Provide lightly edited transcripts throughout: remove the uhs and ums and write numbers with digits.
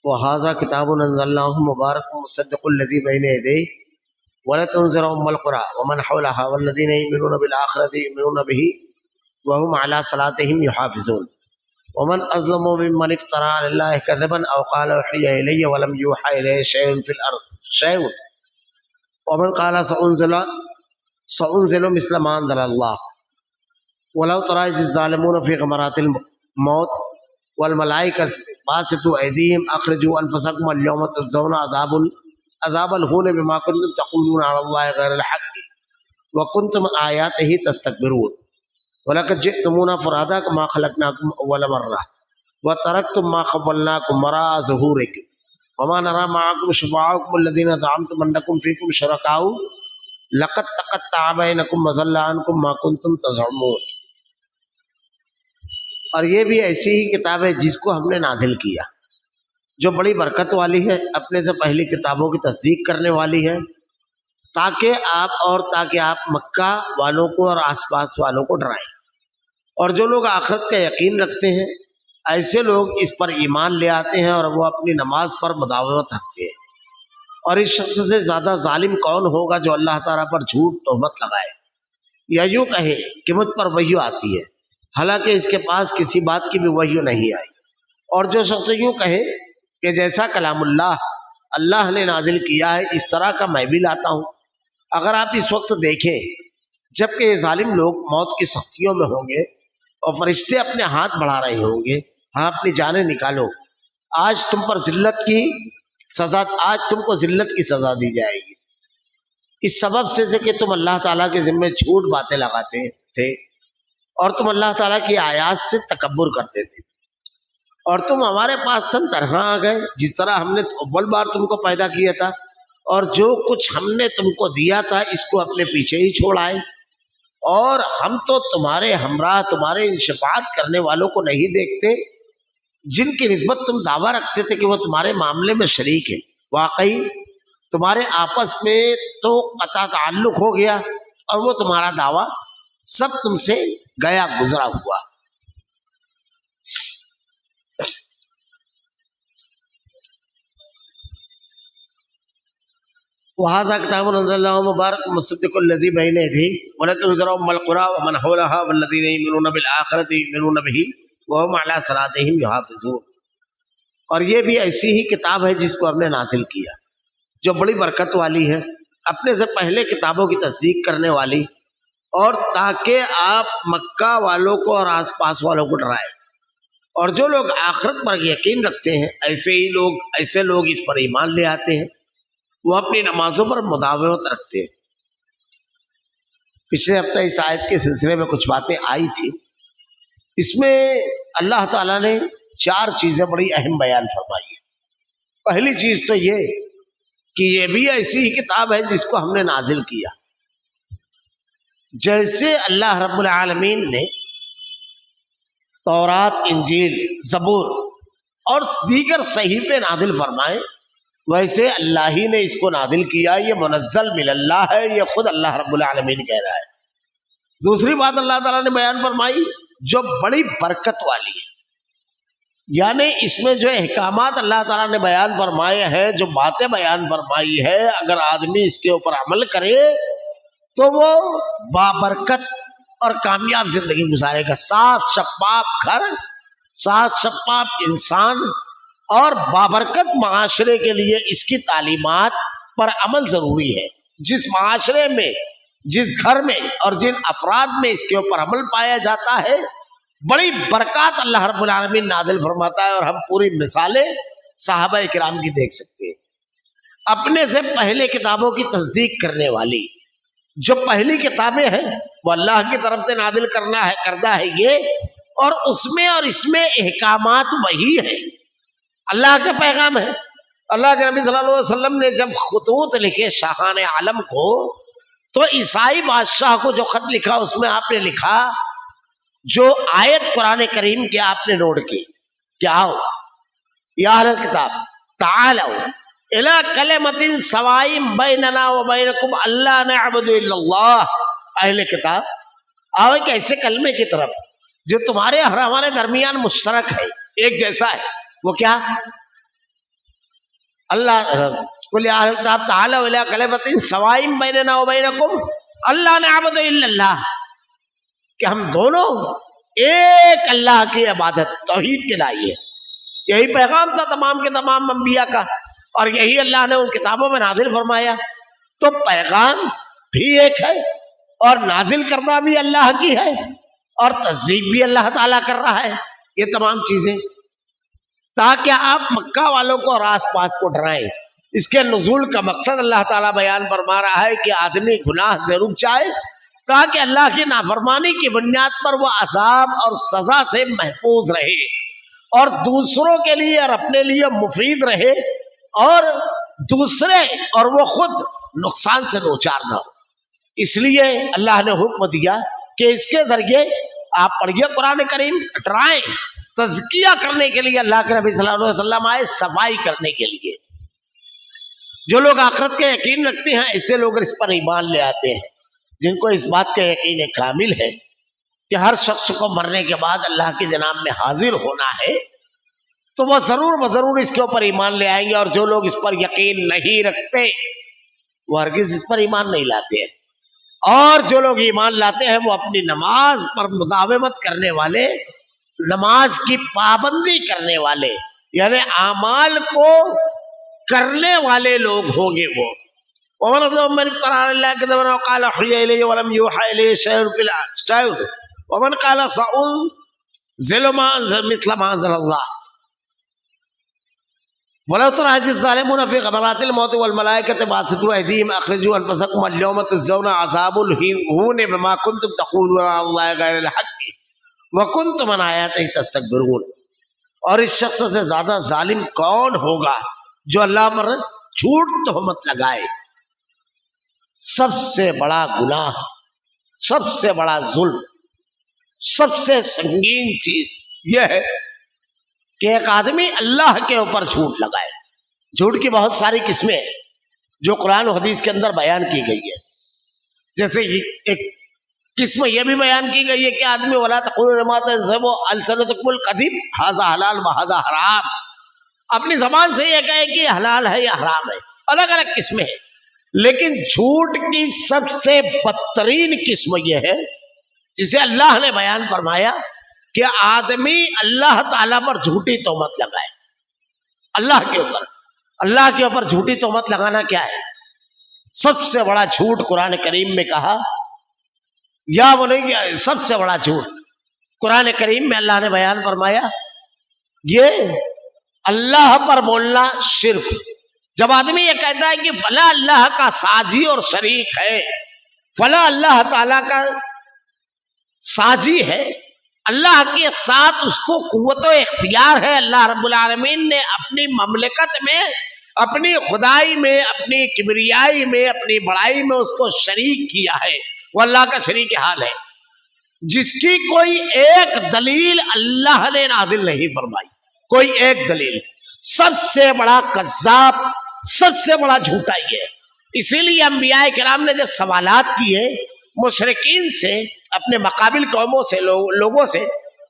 وهذا كتاب أنزلناه مبارك مصدق الذي بين يديه ولتنذر أم القرى ومن حولها والذين يؤمنون بالآخرة يؤمنون به وهم على صلاتهم يحافظون ومن أظلم ممن افترى على الله كذبا أو قال أوحي إلي ولم يوحى إليه شيء في الأرض شيء ومن قال سأنزل مثل ما أنزل الله ولو ترى إذ الظالمون في غمرات الموت والملائكة باسطوا أيديهم أخرجوا أنفسكم اليوم تجزون عذاب الهون بما كنتم تقولون على الله غير الحق وكنتم عن آياته تستكبرون ولقد جئتمونا فرادا كما خلقناكم أول مرة وتركتم ما خولناكم وراء ظهوركم وما نرى معكم شفعاءكم الذين زعمتم أنكم فيكم شركاء لقد تقطع بينكم وضل عنكم ما كنتم تزعمون. اور یہ بھی ایسی ہی کتاب ہے جس کو ہم نے نازل کیا، جو بڑی برکت والی ہے، اپنے سے پہلی کتابوں کی تصدیق کرنے والی ہے، تاکہ آپ مکہ والوں کو اور آس پاس والوں کو ڈرائیں. اور جو لوگ آخرت کا یقین رکھتے ہیں ایسے لوگ اس پر ایمان لے آتے ہیں اور وہ اپنی نماز پر مداومت رکھتے ہیں. اور اس شخص سے زیادہ ظالم کون ہوگا جو اللہ تعالیٰ پر جھوٹ تہمت لگائے یا یوں کہے کہ مجھ پر وحی آتی ہے حالانکہ اس کے پاس کسی بات کی بھی وحی نہیں آئی. اور جو شخص یوں کہے کہ جیسا کلام اللہ نے نازل کیا ہے اس طرح کا میں بھی لاتا ہوں. اگر آپ اس وقت دیکھیں جب کہ یہ ظالم لوگ موت کی سختیوں میں ہوں گے اور فرشتے اپنے ہاتھ بڑھا رہے ہوں گے، ہاں اپنی جانیں نکالو، آج تم کو ذلت کی سزا دی جائے گی، اس سبب سے کہ تم اللہ تعالیٰ کے ذمے جھوٹ باتیں لگاتے تھے اور تم اللہ تعالیٰ کی آیات سے تکبر کرتے تھے اور تم ہمارے پاس تنہا آ گئے جس طرح ہم نے اول بار تم کو پیدا کیا تھا اور جو کچھ ہم نے تم کو دیا تھا اس کو اپنے پیچھے ہی چھوڑ آئے اور ہم تو تمہارے ہمراہ تمہارے ان شفاعت کرنے والوں کو نہیں دیکھتے جن کی نسبت تم دعویٰ رکھتے تھے کہ وہ تمہارے معاملے میں شریک ہے. واقعی تمہارے آپس میں تو قطع تعلق ہو گیا اور وہ تمہارا دعویٰ سب تم سے گیا گزرا ہوا. وهذا كتاب أنزلناه مبارك مصدق الذي بين يديه ولتنذر أم القرى ومن حولها والذين يؤمنون بالآخرة يؤمنون به وهم على صلاتهم يحافظون. اور یہ بھی ایسی ہی کتاب ہے جس کو ہم نے نازل کیا جو بڑی برکت والی ہے، اپنے سے پہلے کتابوں کی تصدیق کرنے والی، اور تاکہ آپ مکہ والوں کو اور آس پاس والوں کو ڈرائیں. اور جو لوگ آخرت پر یقین رکھتے ہیں ایسے لوگ اس پر ایمان لے آتے ہیں، وہ اپنی نمازوں پر مداومت رکھتے ہیں. پچھلے ہفتے اس آیت کے سلسلے میں کچھ باتیں آئی تھی. اس میں اللہ تعالیٰ نے 4 چیزیں بڑی اہم بیان فرمائی ہیں. پہلی چیز تو یہ کہ یہ بھی ایسی ہی کتاب ہے جس کو ہم نے نازل کیا، جیسے اللہ رب العالمین نے تورات، انجیل، زبور اور دیگر صحیفے نازل فرمائے، ویسے اللہ ہی نے اس کو نازل کیا. یہ منزل من اللہ ہے، یہ خود اللہ رب العالمین کہہ رہا ہے. دوسری بات اللہ تعالیٰ نے بیان فرمائی جو بڑی برکت والی ہے، یعنی اس میں جو احکامات اللہ تعالیٰ نے بیان فرمائے ہیں، جو باتیں بیان فرمائی ہے، اگر آدمی اس کے اوپر عمل کرے تو وہ بابرکت اور کامیاب زندگی گزارے گا. صاف شفاف گھر، صاف شفاف انسان اور بابرکت معاشرے کے لیے اس کی تعلیمات پر عمل ضروری ہے. جس معاشرے میں، جس گھر میں اور جن افراد میں اس کے اوپر عمل پایا جاتا ہے، بڑی برکات اللہ رب العالمین نازل فرماتا ہے. اور ہم پوری مثالیں صحابہ کرام کی دیکھ سکتے ہیں. اپنے سے پہلے کتابوں کی تصدیق کرنے والی جو پہلی کتابیں ہیں وہ اللہ کی طرف سے نازل کردہ ہے یہ، اور اس میں اور اس میں احکامات وہی ہے، اللہ کا پیغام ہے. اللہ کے نبی صلی اللہ علیہ وسلم نے جب خطوط لکھے شاہان عالم کو، تو عیسائی بادشاہ کو جو خط لکھا اس میں آپ نے لکھا جو آیت قرآن کریم کی آپ نے نوٹ کی کہ آؤ یا اہل الکتاب تعالوا الی کلمۃ سواء بیننا وبینکم الا نعبد الا اللہ. اہل کتاب آؤ ایک ایسے کلمے کی طرف جو تمہارے اور ہمارے درمیان مشترک ہے، ایک جیسا ہے. وہ کیا؟ اللہ قل یا اہل الکتاب تعالوا الی کلمۃ سواء بیننا وبینکم اللہ نعبد الا اللہ، کہ ہم دونوں ایک اللہ کی عبادت توحید کے لائے. یہی پیغام تھا تمام کے تمام انبیاء کا، اور یہی اللہ نے ان کتابوں میں نازل فرمایا. تو پیغام بھی ایک ہے، اور نازل کردہ بھی اللہ کی ہے، اور تصدیق بھی اللہ تعالیٰ کر رہا ہے. یہ تمام چیزیں تاکہ آپ مکہ والوں کو اور آس پاس کو ڈرائیں. اس کے نزول کا مقصد اللہ تعالیٰ بیان فرما رہا ہے کہ آدمی گناہ سے رک جائے تاکہ اللہ کی نافرمانی کی بنیاد پر وہ عذاب اور سزا سے محفوظ رہے، اور دوسروں کے لیے اور اپنے لیے مفید رہے، اور دوسرے اور وہ خود نقصان سے دوچار نہ ہو. اس لیے اللہ نے حکم دیا کہ اس کے ذریعے آپ پڑھیے قرآن کریم، ڈرائیں، تزکیہ کرنے کے لیے اللہ کے نبی صلی اللہ علیہ وسلم آئے، صفائی کرنے کے لیے. جو لوگ آخرت کے یقین رکھتے ہیں ایسے لوگ اس پر ایمان لے آتے ہیں. جن کو اس بات کا یقین کامل ہے کہ ہر شخص کو مرنے کے بعد اللہ کی جناب میں حاضر ہونا ہے، تو وہ ضرور اس کے اوپر ایمان لے آئیں گے. اور جو لوگ اس پر یقین نہیں رکھتے وہ ہرگز اس پر ایمان نہیں لاتے ہیں. اور جو لوگ ایمان لاتے ہیں وہ اپنی نماز پر مداومت کرنے والے، نماز کی پابندی کرنے والے، یعنی اعمال کو کرنے والے لوگ ہوں گے. وہ ومن اظلم ممن افترى على الله كذبا وقال اوحي الي ولم يوحى اليه شيء في الاشتاء ومن قال سأنزل ما انزل مثل ما انزل الله ولو ترى إذ الظالمون في غمرات الموت والملائكة باسطوا أيديهم أخرجوا أنفسكم اليوم تجزون عذاب الهون بما كنتم تقولون على الله غير الحق وكنتم عن آياته تستكبرون. اور اس شخص سے زیادہ ظالم کون ہوگا جو اللہ پر جھوٹ تہمت لگائے. سب سے بڑا گناہ، سب سے بڑا ظلم، سب سے سنگین چیز یہ ہے کہ ایک آدمی اللہ کے اوپر جھوٹ لگائے. جھوٹ کی بہت ساری قسمیں ہیں جو قرآن و حدیث کے اندر بیان کی گئی ہے. جیسے ایک قسم یہ بھی بیان کی گئی ہے کہ آدمی ولا تقولوا لما تنسب السنتکم الکذب ھذا حلال وھذا حرام، اپنی زبان سے یہ کہے کہ یہ حلال ہے یا حرام ہے. الگ الگ قسمیں ہیں. لیکن جھوٹ کی سب سے بدترین قسم یہ ہے جسے اللہ نے بیان فرمایا کہ آدمی اللہ تعالیٰ پر جھوٹی تہمت لگائے. اللہ کے اوپر جھوٹی تہمت لگانا کیا ہے؟ سب سے بڑا جھوٹ قرآن کریم میں کہا، یا وہ نہیں، سب سے بڑا جھوٹ قرآن کریم میں اللہ نے بیان فرمایا یہ اللہ پر بولنا شرک. جب آدمی یہ کہتا ہے کہ فلاں اللہ کا ساجی اور شریک ہے، فلاں اللہ تعالیٰ کا ساجی ہے، اللہ کے ساتھ اس کو قوت و اختیار ہے، اللہ رب العالمین نے اپنی مملکت میں، اپنی خدائی میں، اپنی کبریائی میں، اپنی بڑائی میں اس کو شریک کیا ہے، وہ اللہ کا شریک حال ہے، جس کی کوئی ایک دلیل اللہ نے نازل نہیں فرمائی. کوئی ایک دلیل. سب سے بڑا کذاب، سب سے بڑا جھوٹا یہ ہے. اسی لیے انبیاء کرام نے جب سوالات کیے مشرکین سے، اپنے مقابل قوموں سے، لوگوں سے،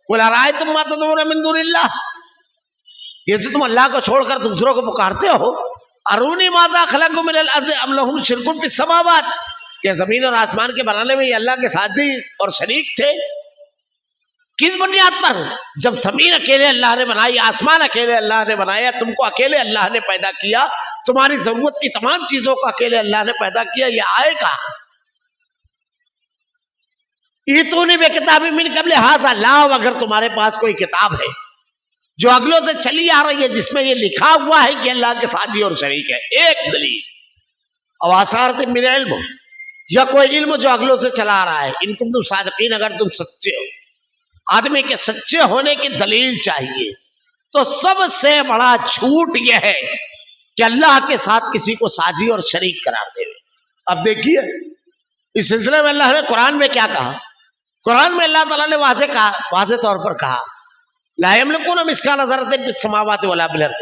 قُلْ أَرَأَيْتُم مَّا تَدْعُونَ مِن دُونِ اللَّهِ، یہ تو تم اللہ کو چھوڑ کر دوسروں کو پکارتے ہو، أَرُونِي مَاذَا خَلَقُوا مِنَ الْأَرْضِ أَمْ لَهُمْ شِرْكٌ فِي السَّمَاوَاتِ، کہ زمین اور آسمان کے بنانے میں یہ اللہ کے ساتھی اور شریک تھے. کس بنیاد پر؟ جب زمین اکیلے اللہ نے بنائی، آسمان اکیلے اللہ نے بنایا، تم کو اکیلے اللہ نے پیدا کیا، تمہاری ضرورت کی تمام چیزوں کو اکیلے اللہ نے پیدا کیا، یہ آئے کہاں سے؟ ایتونی بے کتاب من قبل ھذا، لاؤ اگر تمہارے پاس کوئی کتاب ہے جو اگلوں سے چلی آ رہی ہے جس میں یہ لکھا ہوا ہے کہ اللہ کے ساتھی اور شریک ہے، ایک دلیل. او آثارۃ من علم، یا کوئی علم جو اگلوں سے چلا آ رہا ہے، ان کنتم صادقین، اگر تم سچے ہو. آدمی کے سچے ہونے کی دلیل چاہیے. تو سب سے بڑا جھوٹ یہ ہے کہ اللہ کے ساتھ کسی کو ساجی اور شریک قرار دے. اب دیکھیے اس سلسلے میں اللہ نے قرآن میں کیا کہا. قرآن میں اللہ تعالیٰ نے واضح طور پر کہا لا یملکون مثقال ذرۃ فی السماوات ولا فی الارض،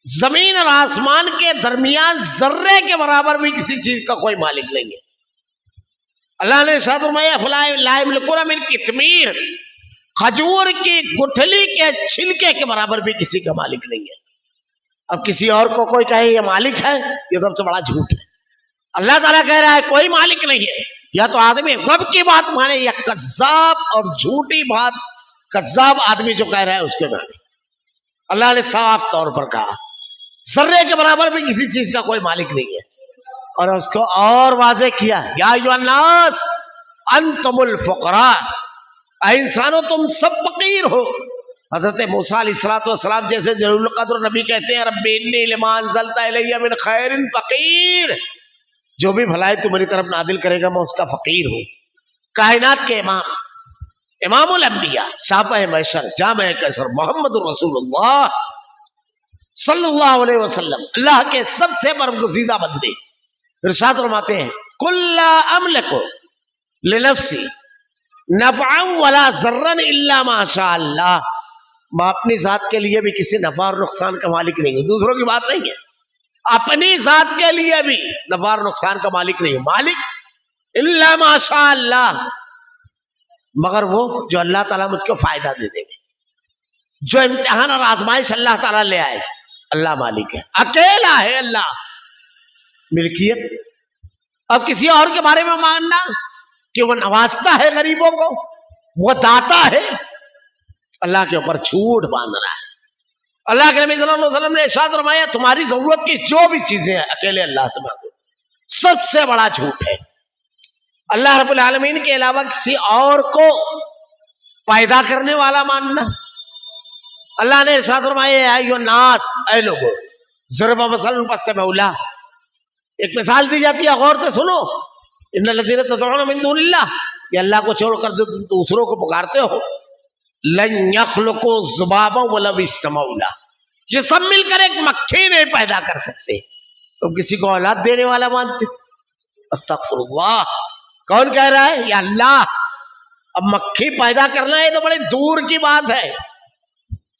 زمین اور آسمان کے درمیان ذرے کے برابر بھی کسی چیز کا کوئی مالک نہیں ہے. اللہ نے ارشاد فرمایا لا یملکون من قطمیر، کھجور کی گٹھلی کے چھلکے کے برابر بھی کسی کا مالک نہیں ہے. اب کسی اور کو کوئی کہے یہ مالک ہے، یہ سب سے بڑا جھوٹ ہے. اللہ تعالیٰ کہہ رہا ہے کوئی مالک نہیں ہے. یا تو آدمی رب کی بات مانے یا کذاب اور جھوٹی بات، کذاب آدمی جو کہہ رہا ہے اس کے مانے. اللہ نے صاف طور پر کہا ذرے کے برابر بھی کسی چیز کا کوئی مالک نہیں ہے. اور اس کو اور واضح کیا یا ایھا الناس انتم الفقراء، اے انسانوں تم سب فقیر ہو. حضرت موسیٰ علیہ السلام جیسے جلیل القدر نبی کہتے ہیں رب انی لما انزلت الی من خیر فقیر، جو بھی بھلائی تو میری طرف نازل کرے گا میں اس کا فقیر ہوں. کائنات کے امام، امام الانبیاء، شافع محشر، جامع کثر، محمد رسول اللہ صلی اللہ علیہ وسلم، اللہ کے سب سے برگزیدہ بندے، ارشاد فرماتے ہیں قل لا املک لنفسی نفعا ولا ضرا الا ما شاء اللہ، میں اپنی ذات کے لیے بھی کسی نفع اور نقصان کا مالک نہیں ہوں. دوسروں کی بات نہیں ہے، اپنی ذات کے لیے بھی نفع اور نقصان کا مالک نہیں ہوں. مالک الا ما شاء اللہ، مگر وہ جو اللہ تعالیٰ مجھ کو فائدہ دے دے گے. جو امتحان اور آزمائش اللہ تعالیٰ لے آئے، اللہ مالک ہے، اکیلا ہے اللہ. ملکیت اب کسی اور کے بارے میں ماننا کہ وہ نوازتا ہے غریبوں کو، وہ داتا ہے، اللہ کے اوپر جھوٹ باندھنا ہے. اللہ کے نبی صلی اللہ علیہ وسلم نے ارشاد فرمایا تمہاری ضرورت کی جو بھی چیزیں ہیں اکیلے اللہ سے مانگو. سب سے بڑا جھوٹ ہے اللہ رب العالمین کے علاوہ کسی اور کو پیدا کرنے والا ماننا. اللہ نے ارشاد فرمایا یا ایھا الناس، اے لوگو ضرب مثلا فاستمعوا لہ، ایک مثال دی جاتی ہے غور سے سنو. ان الذین تدعون من دون اللہ، یہ اللہ کو چھوڑ کر جو تم دوسروں کو پکارتے ہو، لن یخلقوا ذبابا ولو اجتمعوا لہ، یہ سب مل کر ایک مکھی نہیں پیدا کر سکتے. تم کسی کو اولاد دینے والا مانتے؟ استغفر اللہ. کون کہہ رہا ہے؟ یا اللہ. اب مکھی پیدا کرنا ہے تو بڑے دور کی بات ہے.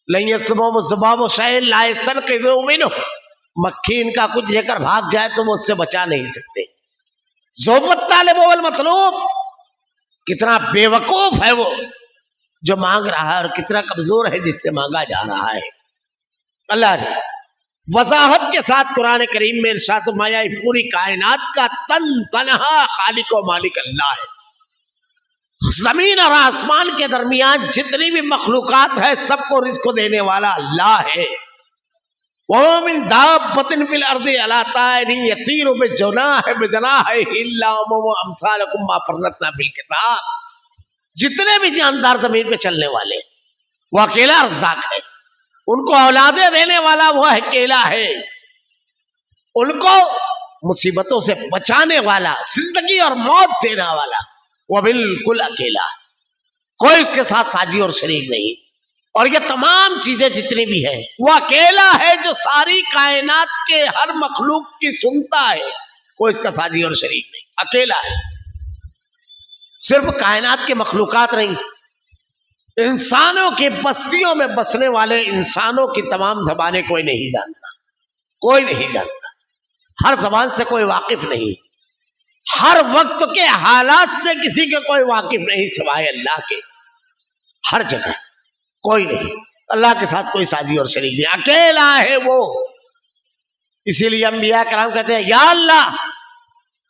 لن یسلبهم الذباب شیئا لا یستنقذوه منہ، مکھی ان کا کچھ لے کر بھاگ جائے تو وہ اس سے بچا نہیں سکتے. ضعف الطالب والمطلوب، کتنا بے وقوف ہے وہ جو مانگ رہا ہے اور کتنا کمزور ہے جس سے مانگا جا رہا ہے. اللہ نے وضاحت کے ساتھ قرآن کریم میں ارشاد فرمایا پوری کائنات کا تن تنہا خالق و مالک اللہ ہے. زمین اور آسمان کے درمیان جتنی بھی مخلوقات ہے سب کو رزق دینے والا اللہ ہے. وَمَا مِن دَابَّةٍ فِي الْأَرْضِ إِلَّا طَائِرٌ يَطِيرُ بِجَنَاحِهِ إِلَّا أُمَمٌ أَمْثَالُكُم مَّا فَرَّطْنَا فِي الْكِتَابِ، جتنے بھی جاندار زمین پہ چلنے والے وہ اکیلا رزاق ہے. ان کو اولادیں دینے والا وہ اکیلا ہے، ان کو مصیبتوں سے بچانے والا، زندگی اور موت دینے والا وہ بالکل اکیلا ہے، کوئی اس کے ساتھ ساجی اور شریک نہیں. اور یہ تمام چیزیں جتنی بھی ہیں وہ اکیلا ہے جو ساری کائنات کے ہر مخلوق کی سنتا ہے، کوئی اس کا ساجی اور شریک نہیں، اکیلا ہے. صرف کائنات کے مخلوقات نہیں، انسانوں کی بستیوں میں بسنے والے انسانوں کی تمام زبانیں کوئی نہیں جانتا، کوئی نہیں جانتا، ہر زبان سے کوئی واقف نہیں، ہر وقت کے حالات سے کسی کے کوئی واقف نہیں سوائے اللہ کے. ہر جگہ کوئی نہیں، اللہ کے ساتھ کوئی ساجی اور شریک نہیں، اکیلا ہے وہ. اسی لیے انبیاء کرام کہتے ہیں یا اللہ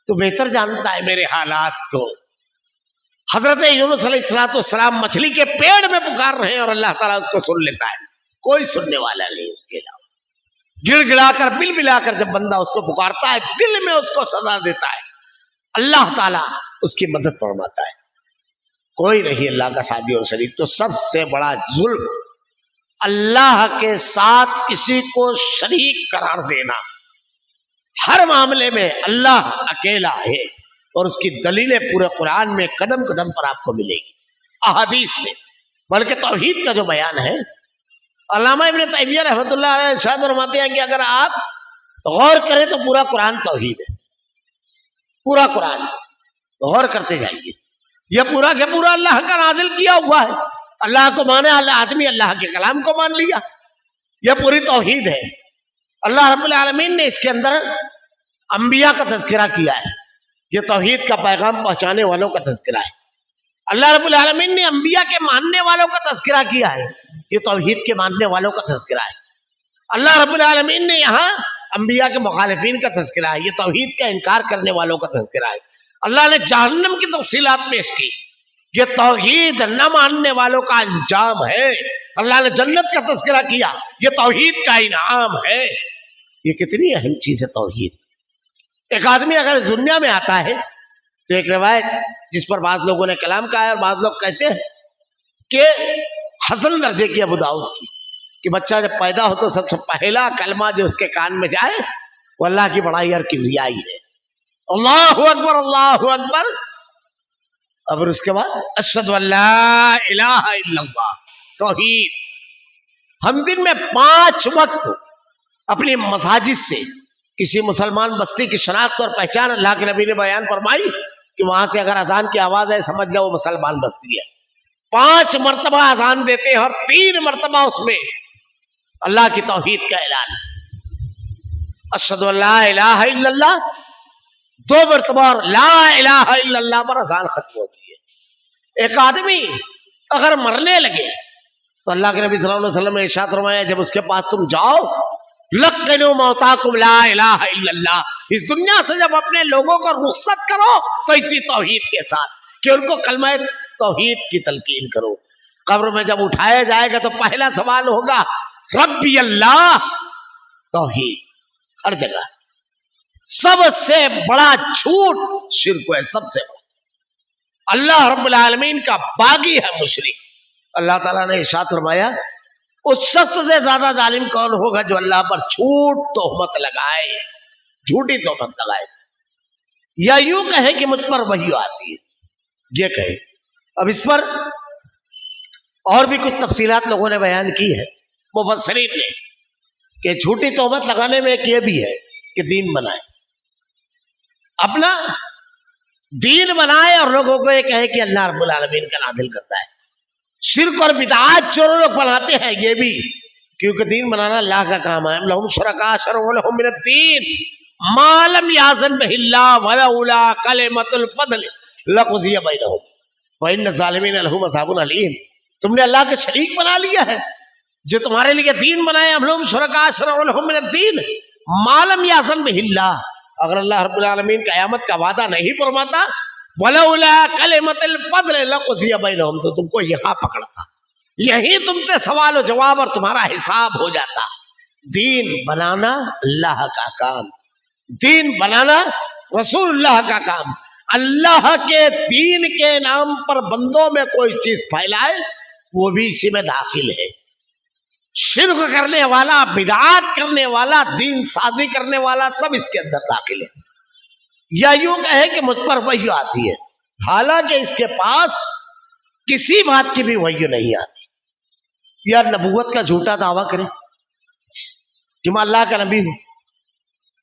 تو بہتر جانتا ہے میرے حالات کو. حضرت یونس علیہ السلام مچھلی کے پیڑ میں پکار رہے ہیں اور اللہ تعالیٰ اس کو سن لیتا ہے، کوئی سننے والا نہیں اس کے علاوہ. گڑ گڑا کر بل بلا کر جب بندہ اس کو پکارتا ہے دل میں اس کو سزا دیتا ہے، اللہ تعالیٰ اس کی مدد فرماتا ہے. کوئی نہیں اللہ کا ساتھی اور شریک. تو سب سے بڑا ظلم اللہ کے ساتھ کسی کو شریک قرار دینا. ہر معاملے میں اللہ اکیلا ہے اور اس کی دلیلیں پورے قرآن میں قدم قدم پر آپ کو ملے گی، احادیث میں. بلکہ توحید کا جو بیان ہے، علامہ ابن تیمیہ رحمۃ اللہ علیہ ارشاد فرماتے ہیں کہ اگر آپ غور کریں تو پورا قرآن توحید ہے، پورا قرآن غور کرتے جائیں گے. یہ پورا کہ پورا اللہ کا نازل کیا ہوا ہے. اللہ کو مانے آدمی اللہ کے کلام کو مان لیا، یہ پوری توحید ہے. اللہ رب العالمین نے اس کے اندر انبیاء کا تذکرہ کیا ہے، یہ توحید کا پیغام پہنچانے والوں کا تذکرہ ہے. اللہ رب العالمین نے انبیاء کے ماننے والوں کا تذکرہ کیا ہے، یہ توحید کے ماننے والوں کا تذکرہ ہے. اللہ رب العالمین نے یہاں انبیاء کے مخالفین کا تذکرہ ہے، یہ توحید کا انکار کرنے والوں کا تذکرہ ہے۔ اللہ نے جہنم کی تفصیلات پیش کی، یہ توحید نہ ماننے والوں کا انجام ہے۔ اللہ نے جنت کا تذکرہ کیا، یہ توحید کا انعام ہے۔ یہ کتنی اہم چیز ہے توحید۔ ایک آدمی اگر اس دنیا میں آتا ہے تو ایک روایت جس پر بعض لوگوں نے کلام کہا ہے اور بعض لوگ کہتے ہیں کہ حسن درجے کی ابو داؤد کی، کہ بچہ جب پیدا ہو تو سب سے پہلا کلمہ جو اس کے کان میں جائے وہ اللہ کی بڑائی اور کبریائی ہے، اللہ اکبر اللہ اکبر، اور اس کے بعد اشہد ان لا الہ الا اللہ، توحید۔ ہم دن میں 5 وقت اپنی مساجد سے کسی مسلمان بستی کی شناخت اور پہچان اللہ کے نبی نے بیان فرمائی کہ وہاں سے اگر اذان کی آواز ہے سمجھ لو وہ مسلمان بستی ہے۔ 5 مرتبہ اذان دیتے ہیں اور 3 مرتبہ اس میں اللہ کی توحید کا اعلان، اشہد ان لا الہ الا اللہ 2 مرتبہ اور لا الہ الا اللہ پر اذان ختم ہوتی ہے۔ ایک آدمی اگر مرنے لگے تو اللہ کے نبی صلی اللہ علیہ وسلم نے ارشاد فرمایا جب اس کے پاس تم جاؤ لقنوا موتاکم لا الہ الا اللہ، اس دنیا سے جب اپنے لوگوں کو رخصت کرو تو اسی توحید کے ساتھ کہ ان کو کلمہ توحید کی تلقین کرو۔ قبر میں جب اٹھایا جائے گا تو پہلا سوال ہوگا ربی اللہ، توحید ہر جگہ۔ سب سے بڑا جھوٹ شرک ہے، سب سے بڑا۔ اللہ رب العالمین کا باغی ہے مشرک۔ اللہ تعالیٰ نے ارشاد فرمایا اس شخص سے زیادہ ظالم کون ہوگا جو اللہ پر جھوٹ تہمت لگائے، جھوٹی تہمت لگائے، یا یوں کہے کہ مجھ پر وحی آتی ہے، یہ کہے۔ اب اس پر اور بھی کچھ تفصیلات لوگوں نے بیان کی ہے مفسرین نے، کہ جھوٹی تہمت لگانے میں ایک یہ بھی ہے کہ دین بنائے، اپنا دین بنائے اور لوگوں کو یہ کہے کہ اللہ رب العالمین کا نازل کرتا ہے۔ شرک اور بدعات جو لوگ بناتے ہیں یہ بھی، کیونکہ دین بنانا اللہ کا کام ہے۔ لہم شرکاء شرعوا لہم من الدین ما لم یأذن بہ اللہ ولولا کلمۃ الفضل لقضی بینہم وان الظالمین لہم عذاب علیم۔ تم نے اللہ کے شریک بنا لیا ہے جو تمہارے لیے دین بنائے۔ ہم لہم شرکاء شرعوا لہم من الدین ما لم یأذن بہ اللہ، اگر اللہ رب العالمین قیامت کا وعدہ نہیں فرماتا وَلَوْلَا كَلِمَةُ الْفَضْلِ لَقُضِيَ بَيْنَهُمْ، تو تم کو یہاں پکڑتا، یہی تم سے سوال و جواب اور تمہارا حساب ہو جاتا۔ دین بنانا اللہ کا کام، دین بنانا رسول اللہ کا کام۔ اللہ کے دین کے نام پر بندوں میں کوئی چیز پھیلائے وہ بھی اسی میں داخل ہے۔ شرک کرنے والا، بدعات کرنے والا، دین سازی کرنے والا سب اس کے اندر داخل ہے۔ یا یوں کہے کہ مجھ پر وحی آتی ہے، حالانکہ اس کے پاس کسی بات کی بھی وحی نہیں آتی۔ یا نبوت کا جھوٹا دعویٰ کرے کہ میں اللہ کا نبی ہوں،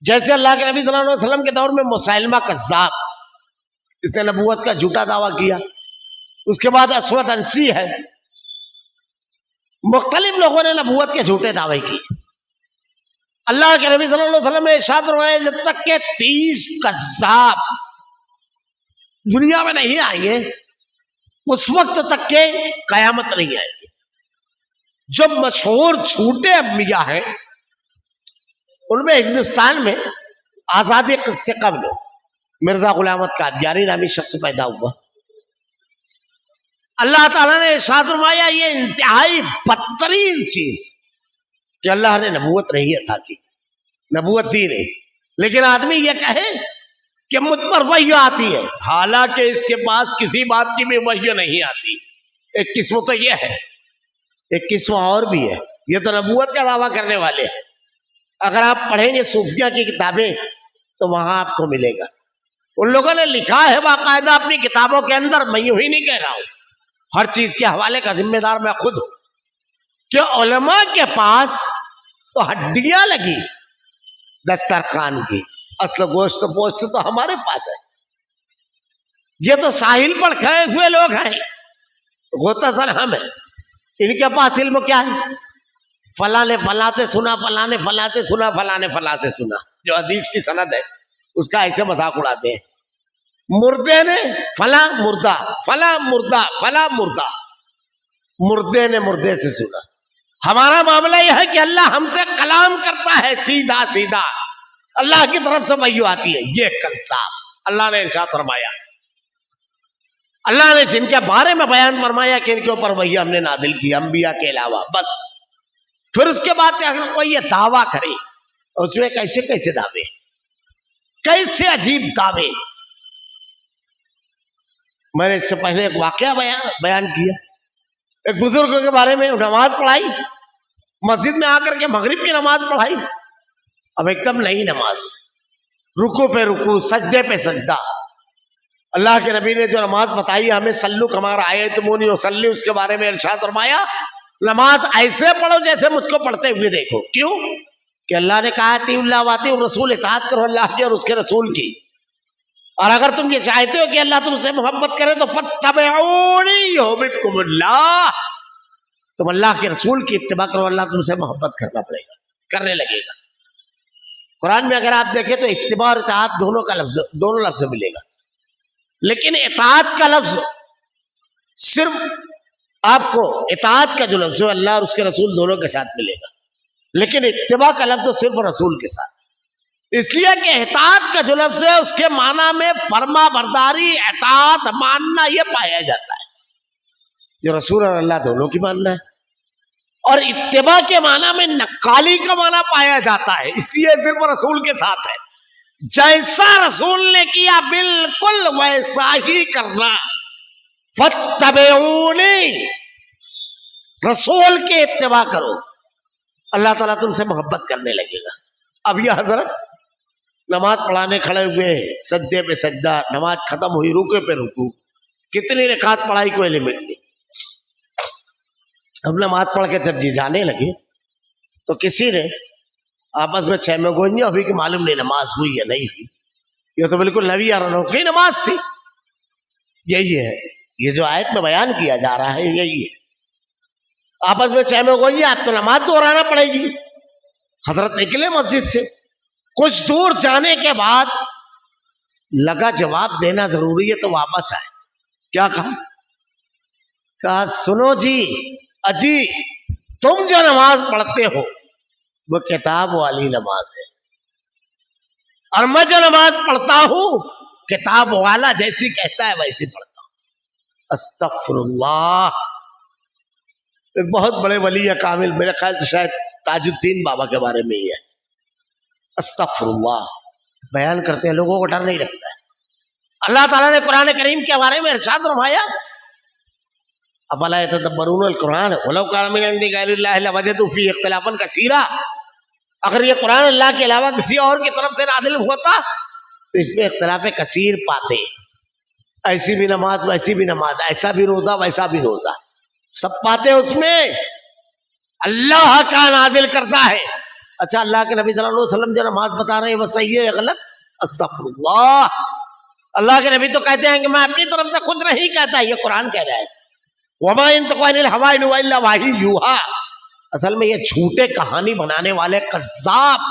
جیسے اللہ کے نبی صلی اللہ علیہ وسلم کے دور میں مسیلمہ کذاب، اس نے نبوت کا جھوٹا دعویٰ کیا۔ اس کے بعد اسود انسی ہے، مختلف لوگوں نے نبوت کے جھوٹے دعوے کیے۔ اللہ کے نبی صلی اللہ علیہ وسلم نے ارشاد فرمایا جب تک کہ 30 کذاب دنیا میں نہیں آئیں گے اس وقت تک کہ قیامت نہیں آئے گی۔ جو مشہور جھوٹے انبیاء ہیں ان میں ہندوستان میں آزادی سے قبل مرزا غلام احمد قادیانی نامی شخص پیدا ہوا۔ اللہ تعالیٰ نے ارشاد فرمایا یہ انتہائی بدترین چیز کہ اللہ نے نبوت نہیں عطا کی، نبوت دی نہیں، لیکن آدمی یہ کہے کہ مجھ پر وحی آتی ہے حالانکہ اس کے پاس کسی بات کی بھی وحی نہیں آتی۔ ایک قسم تو یہ ہے، ایک قسم اور بھی ہے، یہ تو نبوت کا دعویٰ کرنے والے ہیں۔ اگر آپ پڑھیں گے صوفیہ کی کتابیں تو وہاں آپ کو ملے گا، ان لوگوں نے لکھا ہے باقاعدہ اپنی کتابوں کے اندر، میں یوں ہی نہیں کہہ رہا ہوں، ہر چیز کے حوالے کا ذمہ دار میں خود ہوں، کہ علماء کے پاس تو ہڈیاں لگی دسترخوان کی، اصل گوشت پوشت تو ہمارے پاس ہے۔ یہ تو ساحل پر کھڑے ہوئے لوگ ہیں، غوطہ سر ہم ہیں، ان کے پاس علم کیا ہے؟ فلاں نے فلاں سے سنا، فلاں نے فلاں سے سنا، فلاں نے فلاں سے سنا، جو حدیث کی سند ہے اس کا ایسے مذاق اڑاتے ہیں۔ مردے نے فلاں مردہ، فلاں مردہ، فلاں مردہ، مردے نے مردے سے سنا، ہمارا معاملہ یہ ہے کہ اللہ ہم سے کلام کرتا ہے سیدھا سیدھا، اللہ کی طرف سے وحی آتی ہے. یہ کذاب. اللہ نے ارشاد فرمایا، اللہ نے جن کے بارے میں بیان فرمایا کہ ان کے اوپر وحی ہم نے نازل کی انبیاء کے علاوہ، بس. پھر اس کے بعد اگر کوئی یہ دعویٰ کرے، اس میں کیسے کیسے دعوے، کیسے عجیب دعوے. میں نے اس سے پہلے ایک واقعہ بیان کیا، ایک بزرگ کے بارے میں. نماز پڑھائی، مسجد میں آ کر کے مغرب کی نماز پڑھائی. اب ایک دم نئی نماز، رکوع پہ رکوع، سجدے پہ سجدہ. اللہ کے نبی نے جو نماز بتائی ہمیں، سلو کما رأیتمونی اصلی، اس کے بارے میں ارشاد فرمایا نماز ایسے پڑھو جیسے مجھ کو پڑھتے ہوئے دیکھو. کیوں؟ کہ اللہ نے کہا اطیعوا اللہ واطیعوا الرسول، اطاعت کرو اللہ کی اور اس کے رسول کی. اور اگر تم یہ چاہتے ہو کہ اللہ تم سے محبت کرے تو فاتبعونی یحببکم اللہ، تم اللہ کے رسول کی اتباع کرو، اللہ تم سے محبت کرنا پڑے گا، کرنے لگے گا. قرآن میں اگر آپ دیکھیں تو اتباع اور اطاعت دونوں لفظ ملے گا، لیکن اطاعت کا لفظ صرف آپ کو، اطاعت کا جو لفظ ہے اللہ اور اس کے رسول دونوں کے ساتھ ملے گا، لیکن اتباع کا لفظ صرف رسول کے ساتھ. اس لیے کہ اطاعت کا جو لفظ ہے اس کے معنی میں فرما برداری، اطاعت، ماننا یہ پایا جاتا ہے، جو رسول اور اللہ دونوں کی ماننا ہے. اور اتباع کے معنی میں نقالی کا معنی پایا جاتا ہے، اس لیے صرف رسول کے ساتھ ہے. جیسا رسول نے کیا بالکل ویسا ہی کرنا. فاتبعونی، رسول کے اتباع کرو، اللہ تعالیٰ تم سے محبت کرنے لگے گا. اب یہ حضرت نماز پڑھانے کھڑے ہوئے، سجدے پہ سجدہ، نماز ختم ہوئی، رکوع پہ رکوع، کتنی رکعت پڑھائی کوئی لمٹ نہیں. اب نماز پڑھ کے جب جی جانے لگے تو کسی نے آپس میں چھ میں گوئیاں ہوئی کہ معلوم نہیں نماز ہوئی یا نہیں ہوئی. یہ تو بالکل نوی اور انوکھی نماز تھی. یہی ہے، یہ جو آیت میں بیان کیا جا رہا ہے یہی ہے. آپس میں چھ میں گوئیاں، اب تو نماز دہرانا پڑے گی. حضرت نکلے مسجد سے، کچھ دور جانے کے بعد لگا جواب دینا ضروری ہے تو واپس آئے. کیا کہا سنو جی، اجی تم جو نماز پڑھتے ہو وہ کتاب والی نماز ہے، اور میں جو نماز پڑھتا ہوں کتاب والا جیسی کہتا ہے ویسی پڑھتا ہوں. استغفر اللہ. ایک بہت بڑے ولی کامل، میرے خیال سے شاید تاج الدین بابا کے بارے میں ہی ہے. استغفر اللہ بیان کرتے ہیں، لوگوں کو ڈر نہیں لگتا ہے. اللہ تعالیٰ نے قرآن کریم کے بارے میں ارشاد فرمایا افلا یتدبرون القرآن ولو کان من عند غیر اللہ لوجدوا فیہ اختلافا کثیرا. اگر یہ قرآن اللہ کے علاوہ کسی اور کی طرف سے نازل ہوتا تو اس میں اختلاف کثیر پاتے. ایسی بھی نماز ویسی بھی نماز، ایسا بھی روزہ ویسا بھی روزہ، سب پاتے اس میں. اللہ کا نازل کرتا ہے. اچھا اللہ کے نبی صلی اللہ علیہ وسلم جو نماز بتا رہے ہیں وہ صحیح ہے یا غلط؟ استغفر اللہ. اللہ کے نبی تو کہتے ہیں کہ میں اپنی طرف سے کچھ نہیں کہتا، یہ قرآن کہہ رہا ہے. وما ينطق عن الهوى إن هو إلا وحي يوحى. اصل میں یہ جھوٹے کہانی بنانے والے کذاب،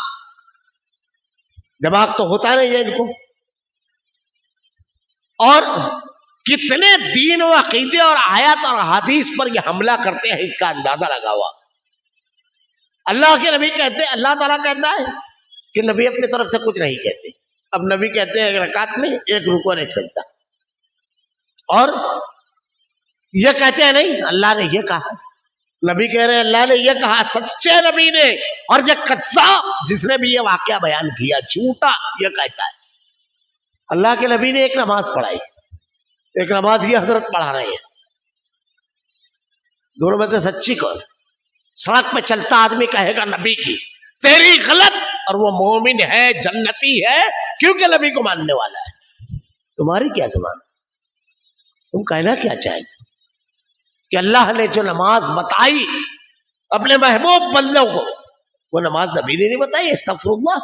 دماغ تو ہوتا نہیں ہے ان کو. اور کتنے دین و عقیدے اور آیات اور حدیث پر یہ حملہ کرتے ہیں، اس کا اندازہ لگا ہوا. اللہ کے نبی کہتے ہیں، اللہ تعالیٰ کہتا ہے کہ نبی اپنی طرف سے کچھ نہیں کہتے. اب نبی کہتے ہیں ایک رکعت میں ایک رکوع اور ایک سجدہ، اور یہ کہتے ہیں نہیں اللہ نے یہ کہا. نبی کہہ رہے ہیں اللہ نے یہ کہا، سچے نبی نے. اور یہ قذاب جس نے بھی یہ واقعہ بیان کیا جھوٹا یہ کہتا ہے. اللہ کے نبی نے ایک نماز پڑھائی، ایک نماز یہ حضرت پڑھا رہے ہیں. دونوں میں سے سچی کون؟ سڑک پہ چلتا آدمی کہے گا نبی کی، تیری غلط، اور وہ مومن ہے، جنتی ہے، کیونکہ نبی کو ماننے والا ہے. تمہاری کیا ضمانت؟ تم کہنا کیا چاہتے کہ اللہ نے جو نماز بتائی اپنے محبوب بندوں کو، وہ نماز نبی نے نہیں بتائی؟ استغفر اللہ.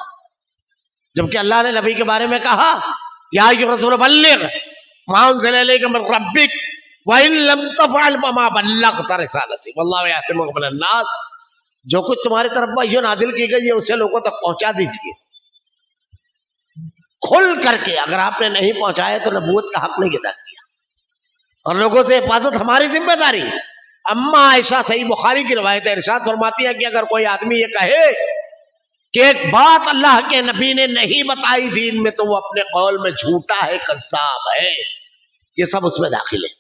جبکہ اللہ نے نبی کے بارے میں کہا یا ایھا الرسول بلغ ما انزل الیک من ربک وان لم تفعل فما بلغت رسالتی واللہ یعصمک من الناس. جو کچھ تمہاری طرف وحی نازل کی گئی ہے اسے لوگوں تک پہنچا دیجیے کھل کر کے. اگر آپ نے نہیں پہنچایا تو نبوت کا حق نہیں ادا کیا، اور لوگوں سے حفاظت ہماری ذمہ داری. اما عائشہ صحیح بخاری کی روایت ہے، ارشاد فرماتی ہے کہ اگر کوئی آدمی یہ کہے کہ ایک بات اللہ کے نبی نے نہیں بتائی دین میں تو وہ اپنے قول میں جھوٹا ہے، کذاب ہے. یہ سب اس میں داخل ہے.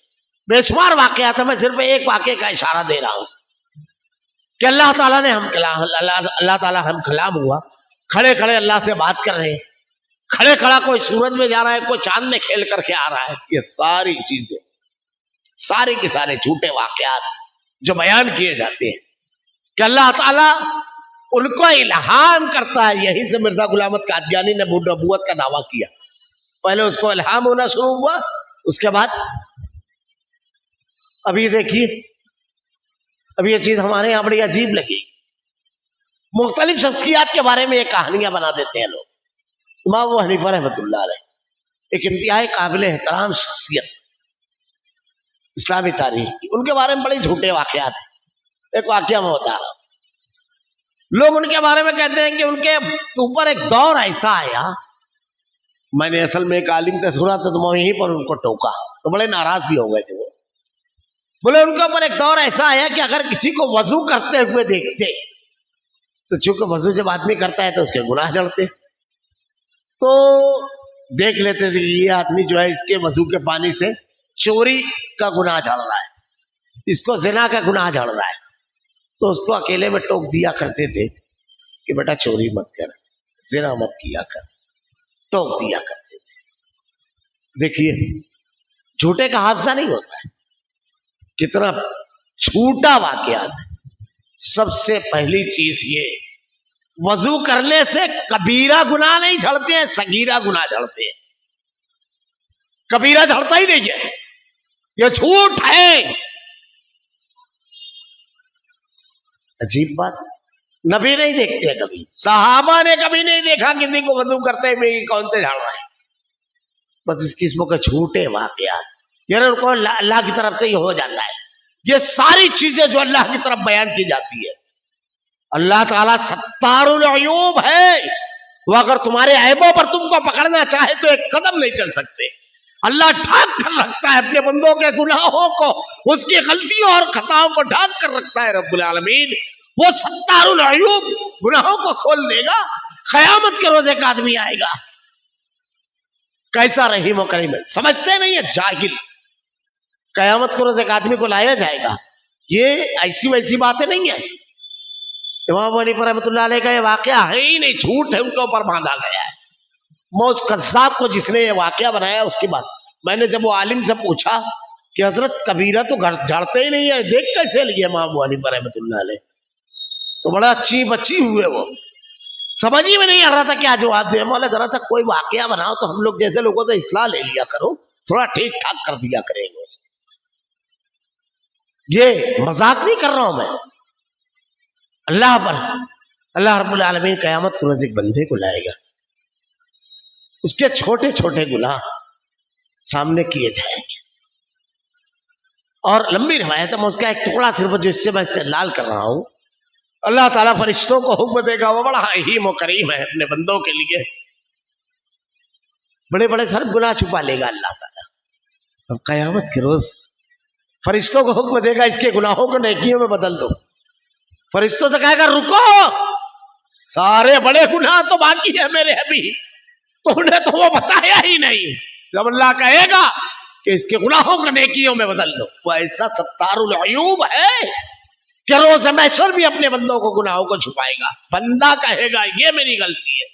بے شمار واقعات ہیں، میں صرف ایک واقعے کا اشارہ دے رہا ہوں کہ اللہ تعالیٰ نے اللہ تعالیٰ ہم کلام ہوا، کھڑے کھڑے اللہ سے بات کر رہے ہیں، کھڑے کھڑا کوئی سورج میں جا رہا ہے، کوئی چاند میں کھیل کر کے آ رہا ہے. یہ ساری چیزیں سارے کے سارے جھوٹے واقعات جو بیان کیے جاتے ہیں کہ اللہ تعالیٰ ان کو الہام کرتا ہے. یہی سے مرزا غلام احمد قادیانی نے نبوت کا دعویٰ کیا. پہلے اس کو الہام ہونا شروع ہوا، اس کے بعد ابھی دیکھیے اب یہ چیز ہمارے یہاں بڑی عجیب لگی. مختلف شخصیات کے بارے میں یہ کہانیاں بنا دیتے ہیں لوگ. امام ابو حنیفہ رحمۃ اللہ علیہ ایک انتہائی قابل احترام شخصیت اسلامی تاریخ کی، ان کے بارے میں بڑے جھوٹے واقعات ہیں. ایک واقعہ میں بتا رہا ہوں. لوگ ان کے بارے میں کہتے ہیں کہ ان کے اوپر ایک دور ایسا آیا، میں نے اصل میں ایک عالم سے سنا تھا تو میں یہیں پر ان کو ٹوکا تو بڑے ناراض بھی ہو گئے تھے. وہ بولے ان کے اوپر ایک دور ایسا آیا کہ اگر کسی کو وضو کرتے ہوئے دیکھتے تو چونکہ وضو جب آدمی کرتا ہے تو اس کے گناہ جڑتے، تو دیکھ لیتے تھے کہ یہ آدمی جو ہے اس کے وضو کے پانی سے چوری کا گناہ جھڑ رہا ہے، اس کو زنا کا گناہ جھڑ رہا ہے. تو اس کو اکیلے میں ٹوک دیا کرتے تھے کہ بیٹا چوری مت کر، زنا مت کیا کر، ٹوک دیا کرتے تھے. دیکھیے جھوٹے کا حادثہ نہیں ہوتا ہے، کتنا چھوٹا واقعات ہے. سب سے پہلی چیز یہ، وضو کرنے سے کبیرہ گناہ نہیں جھڑتے ہیں، صغیرہ گناہ جھڑتے ہیں. کبیرہ جھڑتا ہی نہیں ہے، یہ جھوٹ ہے. عجیب بات، نبی نہیں دیکھتے کبھی، صحابہ نے کبھی نہیں دیکھا کسی کو وضو کرتے ہوئے کون سے جھاڑ رہا ہے. بس اس قسم کے جھوٹے واقعات، یعنی ان کو اللہ کی طرف سے یہ ہو جاتا ہے. یہ ساری چیزیں جو اللہ کی طرف بیان کی جاتی ہے، اللہ تعالیٰ ستار العیوب ہے. وہ اگر تمہارے عیبوں پر تم کو پکڑنا چاہے تو ایک قدم نہیں چل سکتے. اللہ ڈھانک کر رکھتا ہے اپنے بندوں کے گناہوں کو، اس کی غلطیوں اور خطاؤں کو ڈھانک کر رکھتا ہے رب العالمین. وہ ستار العیوب گناہوں کو کھول دے گا. قیامت کے روز ایک آدمی آئے گا، کیسا رحیم و کریم ہے، سمجھتے نہیں ہے جاہل. قیامت کے روز ایک آدمی کو لایا جائے گا. یہ ایسی ویسی باتیں نہیں ہیں. امام ابو حنیفہ رحمۃ اللہ علیہ کا یہ واقعہ ہے ہی نہیں، جھوٹ ہے ان کے اوپر باندھا گیا ہے. میں اس قذاب کو جس نے یہ واقعہ بنایا اس کی بات، میں نے جب وہ عالم سے پوچھا کہ حضرت کبیرہ تو جھڑتے ہی نہیں ہے، دیکھ کیسے لیے امام ابو حنیفہ رحمۃ اللہ علیہ، تو بڑا اچھی بچی ہوئے. وہ سمجھ ہی میں نہیں آ رہا تھا کیا جواب دے. مولا ذرا تک کوئی واقعہ بناؤ تو ہم لوگ جیسے لوگوں سے اصلاح لے لیا کرو، تھوڑا ٹھیک ٹھاک کر دیا کریں گے اس کو. یہ مذاق نہیں کر رہا ہوں میں. اللہ پر اللہ رب العالمین قیامت کے روز ایک بندے کو لائے گا، اس کے چھوٹے چھوٹے گناہ سامنے کیے جائیں گے. اور لمبی روایت ہے، میں اس کا ایک ٹکڑا صرف جو اس سے میں استدلال کر رہا ہوں. اللہ تعالیٰ فرشتوں کو حکم دے گا، وہ بڑا رحیم و کریم ہے اپنے بندوں کے لیے، بڑے بڑے سر گناہ چھپا لے گا اللہ تعالیٰ. اب قیامت کے روز فرشتوں کو حکم دے گا اس کے گناہوں کو نیکیوں میں بدل دو. فرشتوں سے کہے گا رکو، سارے بڑے گناہ تو باقی ہے میرے ابھی، تو انہیں تو وہ بتایا ہی نہیں. جب اللہ کہے گا کہ اس کے گناہوں کو نیکیوں میں بدل دو، وہ ایسا ستار العیوب ہے کہ روز محشر بھی اپنے بندوں کو گناہوں کو چھپائے گا. بندہ کہے گا یہ میری غلطی ہے،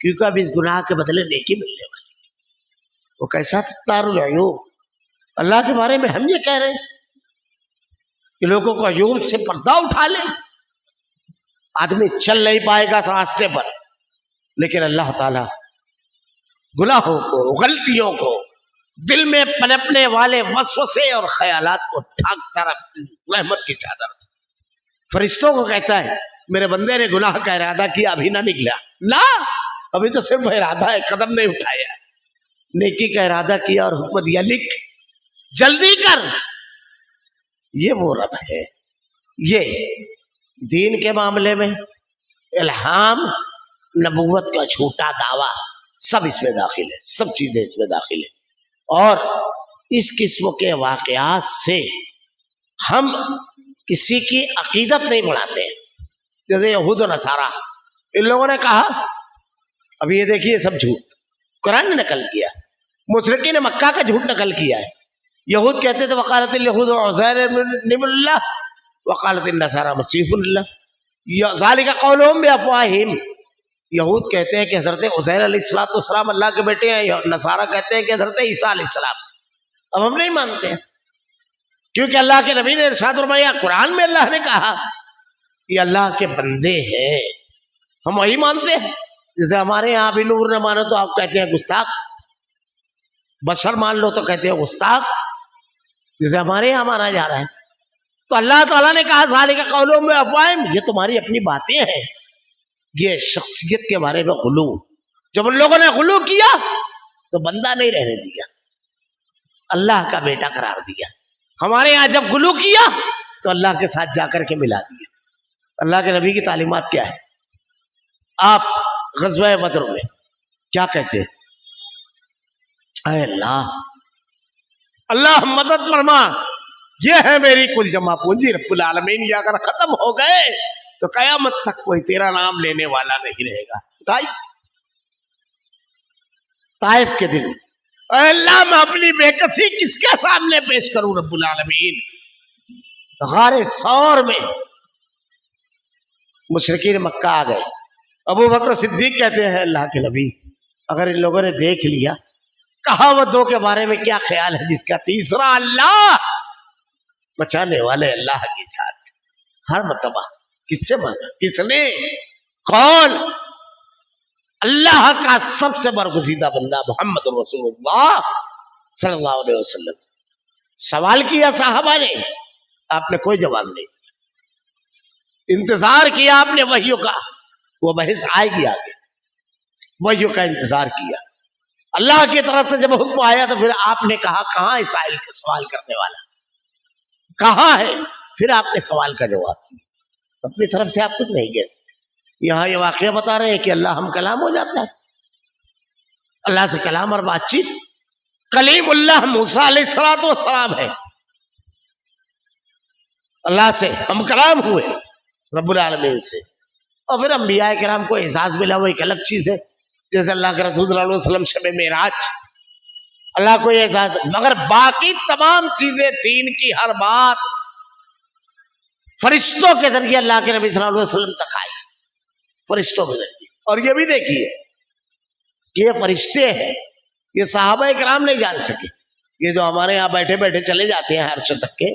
کیونکہ اب اس گناہ کے بدلے نیکی ملنے والی ہے. وہ کیسا ستار العیوب. اللہ کے بارے میں ہم یہ کہہ رہے ہیں کہ لوگوں کو عیوب سے پردہ اٹھا لیں. آدمی چل نہیں پائے گا راستے پر، لیکن اللہ تعالیٰ گناہوں کو، غلطیوں کو، دل میں پنپنے والے وسوسے اور خیالات کو ڈھانکتا رکھتا رحمت کی چادر سے. فرشتوں کو کہتا ہے میرے بندے نے گناہ کا ارادہ کیا، ابھی نہ نکلا، نہ ابھی تو صرف ارادہ ہے، قدم نہیں اٹھایا. نیکی کا ارادہ کیا اور حکم دیا لکھ، جلدی کر. یہ وہ رب ہے. یہ دین کے معاملے میں الہام، نبوت کا چھوٹا دعویٰ سب اس میں داخل ہے، سب چیزیں اس میں داخل ہیں. اور اس قسم کے واقعات سے ہم کسی کی عقیدت نہیں بڑھاتے ہیں، جیسے یہود و نصارہ، ان لوگوں نے کہا، اب یہ دیکھیے سب جھوٹ قرآن نے نقل کیا، مشرکین مکہ کا جھوٹ نقل کیا ہے۔ یہود کہتے تھے وقالت الیہود عزیر ابن اللہ وقالت النصارى مسیح اللہ، ذالک قولہم بافواہہم، یہود کہتے ہیں کہ حضرت عزیر علیہ السلام اللہ کے بیٹے ہیں، نصارہ کہتے ہیں کہ حضرت عیسیٰ علیہ السلام۔ اب ہم نہیں مانتے ہیں، کیونکہ اللہ کے نبی نے ارشاد فرمایا، قرآن میں اللہ نے کہا یہ اللہ کے بندے ہیں، ہم وہی مانتے ہیں۔ جیسے ہمارے یہاں بھی نور نہ مانو تو آپ کہتے ہیں گستاخ، بشر مان لو تو کہتے ہیں گستاخ، جیسے ہمارے یہاں مانا جا رہا ہے۔ تو اللہ تعالیٰ نے کہا ذالک قولہم بافواہہم، یہ تمہاری اپنی باتیں ہیں، یہ شخصیت کے بارے میں غلو، جب ان لوگوں نے غلو کیا تو بندہ نہیں رہنے دیا، اللہ کا بیٹا قرار دیا۔ ہمارے یہاں جب غلو کیا تو اللہ کے ساتھ جا کر کے ملا دیا۔ اللہ کے نبی کی تعلیمات کیا ہے؟ آپ غزوہ بدر میں کیا کہتے ہیں؟ اے اللہ، اللہ مدد فرما، یہ ہے میری کل جمع پونجی رب العالمین، یہ اگر ختم ہو گئے تو قیامت تک کوئی تیرا نام لینے والا نہیں رہے گا۔ طائف کے دن، اے اللہ میں اپنی بے کسی کس کے سامنے پیش کروں رب العالمین؟ غار ثور میں مشرکین مکہ آ گئے، ابو بکر صدیق کہتے ہیں اللہ کے نبی اگر ان لوگوں نے دیکھ لیا، کہا وہ دو کے بارے میں کیا خیال ہے جس کا تیسرا اللہ، بچانے والے اللہ کے ساتھ ہر مرتبہ کس سے مانگا؟ کس نے؟ کون؟ اللہ کا سب سے برگزیدہ بندہ محمد رسول اللہ صلی اللہ علیہ وسلم۔ سوال کیا صحابہ نے، آپ نے کوئی جواب نہیں دیا، انتظار کیا آپ نے وحیوں کا، وہ بحث آئے گی آگے، وحیوں کا انتظار کیا، اللہ کی طرف سے جب حکم آیا تو پھر آپ نے کہا کہاں ہے سائل کا سوال کرنے والا، کہاں ہے؟ پھر آپ نے سوال کا جواب دیا، اپنی طرف سے آپ کچھ نہیں کہتے۔ یہاں یہ واقعہ بتا رہے ہیں کہ اللہ ہم کلام ہو جاتا ہے، اللہ سے کلام اور بات چیت، کلیم اللہ موسیٰ علیہ السلام ہے، اللہ سے ہم کلام ہوئے رب العالمین سے، اور پھر انبیاء کرام کو اعزاز ملا، وہ ایک الگ چیز ہے، جیسے اللہ کے رسول صلی اللہ علیہ وسلم شب معراج، اللہ کو یہ اعزاز، مگر باقی تمام چیزیں دین کی ہر بات فرشتوں کے ذریعے اللہ کے نبی صلی اللہ علیہ وسلم تک آئی، فرشتوں کے ذریعے۔ اور یہ بھی دیکھیے کہ یہ فرشتے ہیں، یہ صحابہ کرام نہیں جان سکے، یہ جو ہمارے یہاں بیٹھے بیٹھے چلے جاتے ہیں عرش تک کے،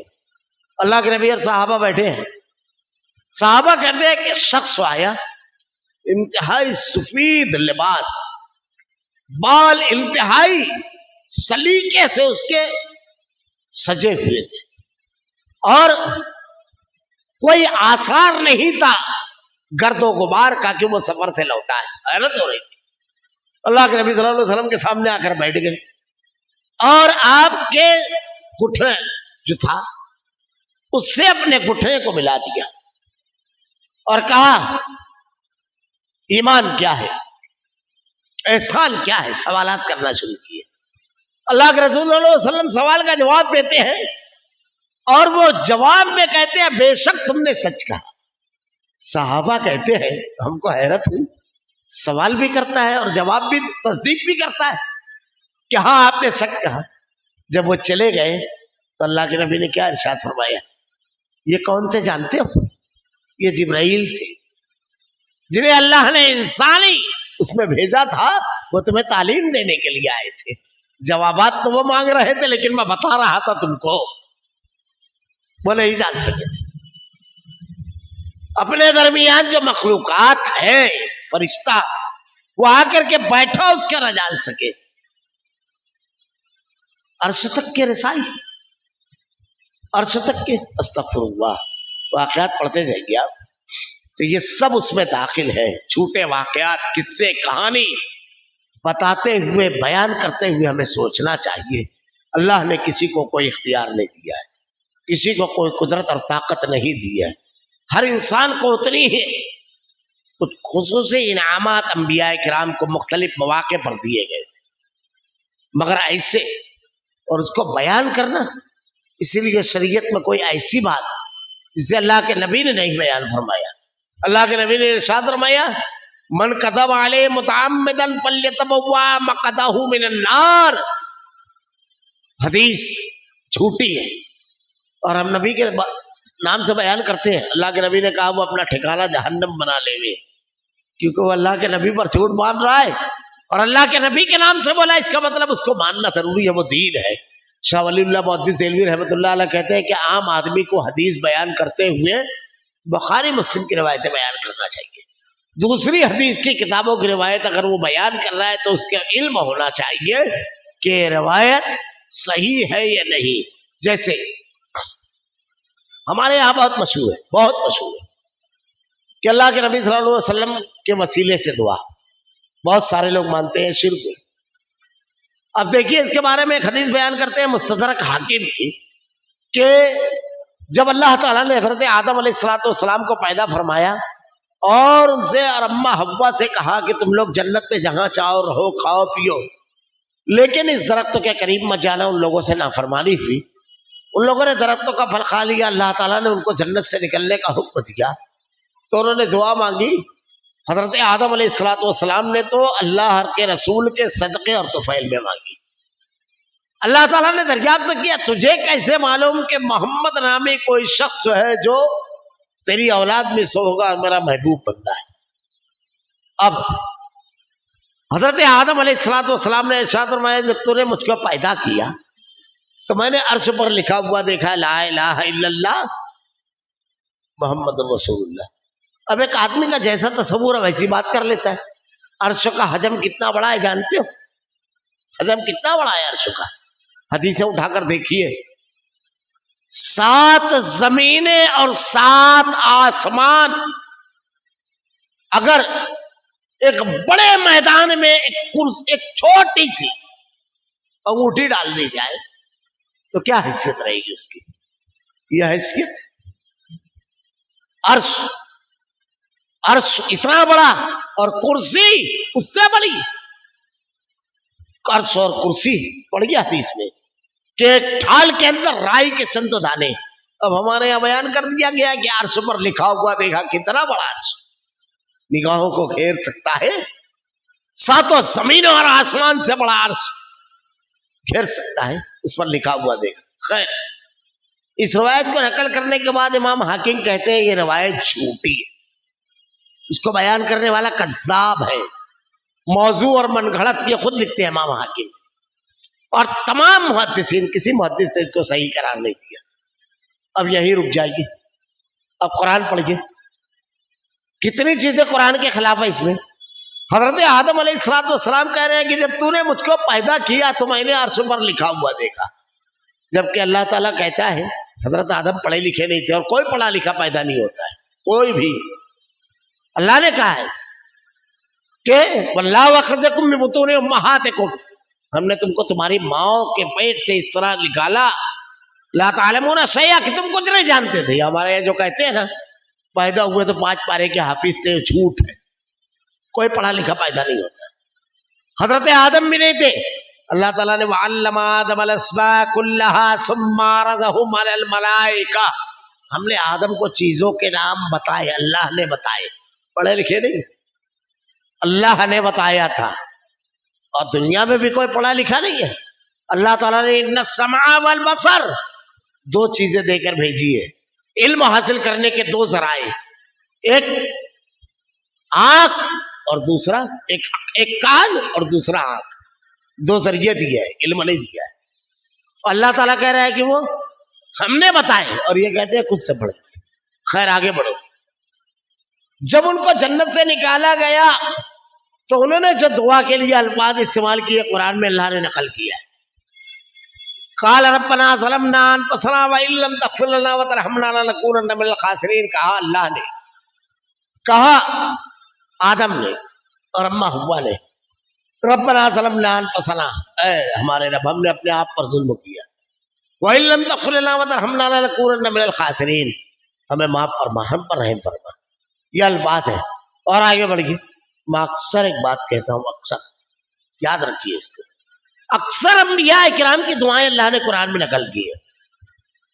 اللہ کے نبی اور صحابہ بیٹھے ہیں، صحابہ کہتے ہیں کہ شخص آیا انتہائی سفید لباس، بال انتہائی سلیقے سے اس کے سجے ہوئے تھے، اور کوئی آثار نہیں تھا گرد و غبار کا کہ وہ سفر سے لوٹا ہے۔ حیرت ہو رہی تھی، اللہ کے نبی صلی اللہ علیہ وسلم کے سامنے آ کر بیٹھ گئے، اور آپ کے گھٹنے جو تھا اس سے اپنے گھٹنے کو ملا دیا اور کہا ایمان کیا ہے، احسان کیا ہے، سوالات کرنا شروع کیے۔ اللہ کے رسول صلی اللہ علیہ وسلم سوال کا جواب دیتے ہیں، اور وہ جواب میں کہتے ہیں بے شک تم نے سچ کہا۔ صحابہ کہتے ہیں ہم کو حیرت ہوئی، سوال بھی کرتا ہے اور جواب بھی، تصدیق بھی کرتا ہے کہ ہاں آپ نے سچ کہا۔ جب وہ چلے گئے تو اللہ کے نبی نے کیا ارشاد فرمایا؟ یہ کون تھے جانتے ہو؟ یہ جبرائیل تھے، جنہیں اللہ نے انسانی اس میں بھیجا تھا، وہ تمہیں تعلیم دینے کے لیے آئے تھے۔ جوابات تو وہ مانگ رہے تھے لیکن میں بتا رہا تھا تم کو، وہ نہیں جان سکے تھے۔ اپنے درمیان جو مخلوقات ہیں، فرشتہ وہ آ کر کے بیٹھا اس کا نہ جان سکے، عرش تک کے رسائی، عرش تک کے، استغفر اللہ، واقعات پڑھتے جائیں گے آپ تو یہ سب اس میں داخل ہے، چھوٹے واقعات، قصے، کہانی بتاتے ہوئے، بیان کرتے ہوئے ہمیں سوچنا چاہیے اللہ نے کسی کو کوئی اختیار نہیں دیا ہے، کسی کو کوئی قدرت اور طاقت نہیں دی ہے، ہر انسان کو اتنی ہی کچھ خصوصی انعامات انبیاء کرام کو مختلف مواقع پر دیے گئے تھے، مگر ایسے اور اس کو بیان کرنا، اسی لیے شریعت میں کوئی ایسی بات جسے اللہ کے نبی نے نہیں بیان فرمایا. اللہ کے نبی نے ارشاد فرمایا من کذب علیہ متعمدا فلیتبوأ مقعدہ من النار. حدیث جھوٹی ہے اور ہم نبی کے نام سے بیان کرتے ہیں. اللہ کے نبی نے کہا وہ اپنا ٹھکانہ جہنم بنا لے وے، کیونکہ وہ اللہ کے نبی پر جھوٹ مان رہا ہے اور اللہ کے نبی کے نام سے بولا، اس کا مطلب اس کو ماننا ضروری ہے، وہ دین ہے. شاہ ولی اللہ محدث دہلوی رحمۃ اللہ علیہ کہتے ہیں کہ عام آدمی کو حدیث بیان کرتے ہوئے بخاری مسلم کی روایتیں بیان کرنا چاہیے. دوسری حدیث کی کتابوں کی روایت اگر وہ بیان کر رہا ہے تو اس کا علم ہونا چاہیے کہ روایت صحیح ہے یا نہیں. جیسے ہمارے یہاں بہت مشہور ہے کہ اللہ کے نبی صلی اللہ علیہ وسلم کے وسیلے سے دعا، بہت سارے لوگ مانتے ہیں شرک ہے. اب دیکھیے اس کے بارے میں ایک حدیث بیان کرتے ہیں مستدرک حاکم کی کہ جب اللہ تعالیٰ نے حضرت آدم علیہ السلام کو پیدا فرمایا اور ان سے اور اماں حوا سے کہا کہ تم لوگ جنت میں جہاں چاہو رہو کھاؤ پیو، لیکن اس درختوں کے قریب مت جانا، ان لوگوں سے نافرمانی ہوئی، ان لوگوں نے درختوں کا پھل کھا لیا. اللہ تعالیٰ نے ان کو جنت سے نکلنے کا حکم دیا تو انہوں نے دعا مانگی. حضرت آدم علیہ السلام نے تو اللہ کے رسول کے صدقے اور طفیل میں مانگی. اللہ تعالیٰ نے دریافت کیا تجھے کیسے معلوم کہ محمد نامی کوئی شخص ہے جو تیری اولاد میں سے ہوگا اور میرا محبوب بندہ ہے. اب حضرت آدم علیہ السلام نے ارشاد فرمایا جب تو نے مجھ کو پیدا کیا تو میں نے عرش پر لکھا ہوا دیکھا لا الہ الا اللہ محمد رسول اللہ. اب ایک آدمی کا جیسا تصور ہے ویسی بات کر لیتا ہے. عرش کا حجم کتنا بڑا ہے جانتے ہو؟ حجم کتنا بڑا ہے عرش کا؟ حدیثیں اٹھا کر دیکھیے، 7 زمینیں اور 7 آسمان اگر ایک بڑے میدان میں ایک چھوٹی سی انگوٹھی ڈال دی جائے تو کیا حیثیت رہے گی اس کی؟ یہ حیثیت عرش اتنا بڑا اور کرسی اس سے بڑی. عرش اور کرسی پڑ گیا حدیث میں کہ ایک ٹھال کے اندر رائی کے چند دانے. اب ہمارے یہاں بیان کر دیا گیا کہ عرش پر لکھا ہوا دیکھا کتنا بڑا عرش نگاہوں کو گھیر سکتا ہے. 7 زمینوں اور آسمان سے بڑا عرش گھیر سکتا ہے، اس پر لکھا ہوا دیکھا. خیر، اس روایت کو نقل کرنے کے بعد امام حاکم کہتے ہیں یہ روایت جھوٹی ہے، اس کو بیان کرنے والا کذاب ہے، موضوع اور من گھڑت یہ خود لکھتے ہیں امام حاکم. اور تمام محدثین، کسی محدث نے اس کو صحیح قرار نہیں دیا. اب یہی رک جائے گی. اب قرآن پڑھیے، کتنی چیزیں قرآن کے خلاف ہے اس میں. حضرت آدم علیہ السلام کہہ رہے ہیں کہ جب تو نے مجھ کو پیدا کیا تو میں نے عرش پر لکھا ہوا دیکھا، جبکہ اللہ تعالیٰ کہتا ہے حضرت آدم پڑھے لکھے نہیں تھے اور کوئی پڑھا لکھا پیدا نہیں ہوتا ہے، کوئی بھی. اللہ نے کہا ہے کہ واللہ اخرجکم من بطون امہاتکم، ہم نے تم کو تمہاری ماؤں کے پیٹ سے اس طرح نکالا، لا تعلمون شیئا، کہ تم کچھ نہیں جانتے تھے. ہمارے یہاں جو کہتے ہیں نا پیدا ہوئے تو 5 پارے کے حافظ تھے، جھوٹ ہے، کوئی پڑھا لکھا پیدا نہیں ہوتا. حضرت آدم بھی نہیں تھے. اللہ تعالیٰ نے وعلم آدم الاسماء کلہا ثم عرضہم علی الملائکہ، ہم نے آدم کو چیزوں کے نام بتائے، اللہ نے بتائے، پڑھے لکھے نہیں، اللہ نے بتایا تھا. اور دنیا میں بھی کوئی پڑھا لکھا نہیں ہے. اللہ تعالیٰ نے ان السمع والبصر 2 چیزیں دے کر بھیجی ہے، علم حاصل کرنے کے 2 ذرائع، ایک آنکھ اور دوسرا ایک کان اور دوسرا آنکھ، 2 ذریعے دیا ہے، علم نہیں دیا ہے. اللہ تعالیٰ کہہ رہا ہے کہ وہ ہم نے بتائے اور یہ کہتے ہیں خود سے پڑھ. خیر آگے بڑھو. جب ان کو جنت سے نکالا گیا تو انہوں نے جو دعا کے لیے الفاظ استعمال کیے قرآن میں اللہ نے نقل کیا ہے. قال ربنا ظلمنا انفسنا وان لم تغفر لنا وترحمنا لنكونن من الخاسرین. کہا اللہ نے، کہا آدم نے اور اماں حوا نے، ربنا ظلمنا انفسنا، اے ہمارے رب ہم نے اپنے آپ پر ظلم کیا، وان لم تغفر لنا وترحمنا لنكونن من الخاسرین، ہمیں معاف فرما، ہم پر رحم فرما. یہ الفاظ ہے. اور آگے بڑھ گئے. میں اکثر ایک بات کہتا ہوں، اکثر یاد رکھیے اس کو، اکثر انبیاء کرام کی دعائیں اللہ نے قرآن میں نقل کی ہے.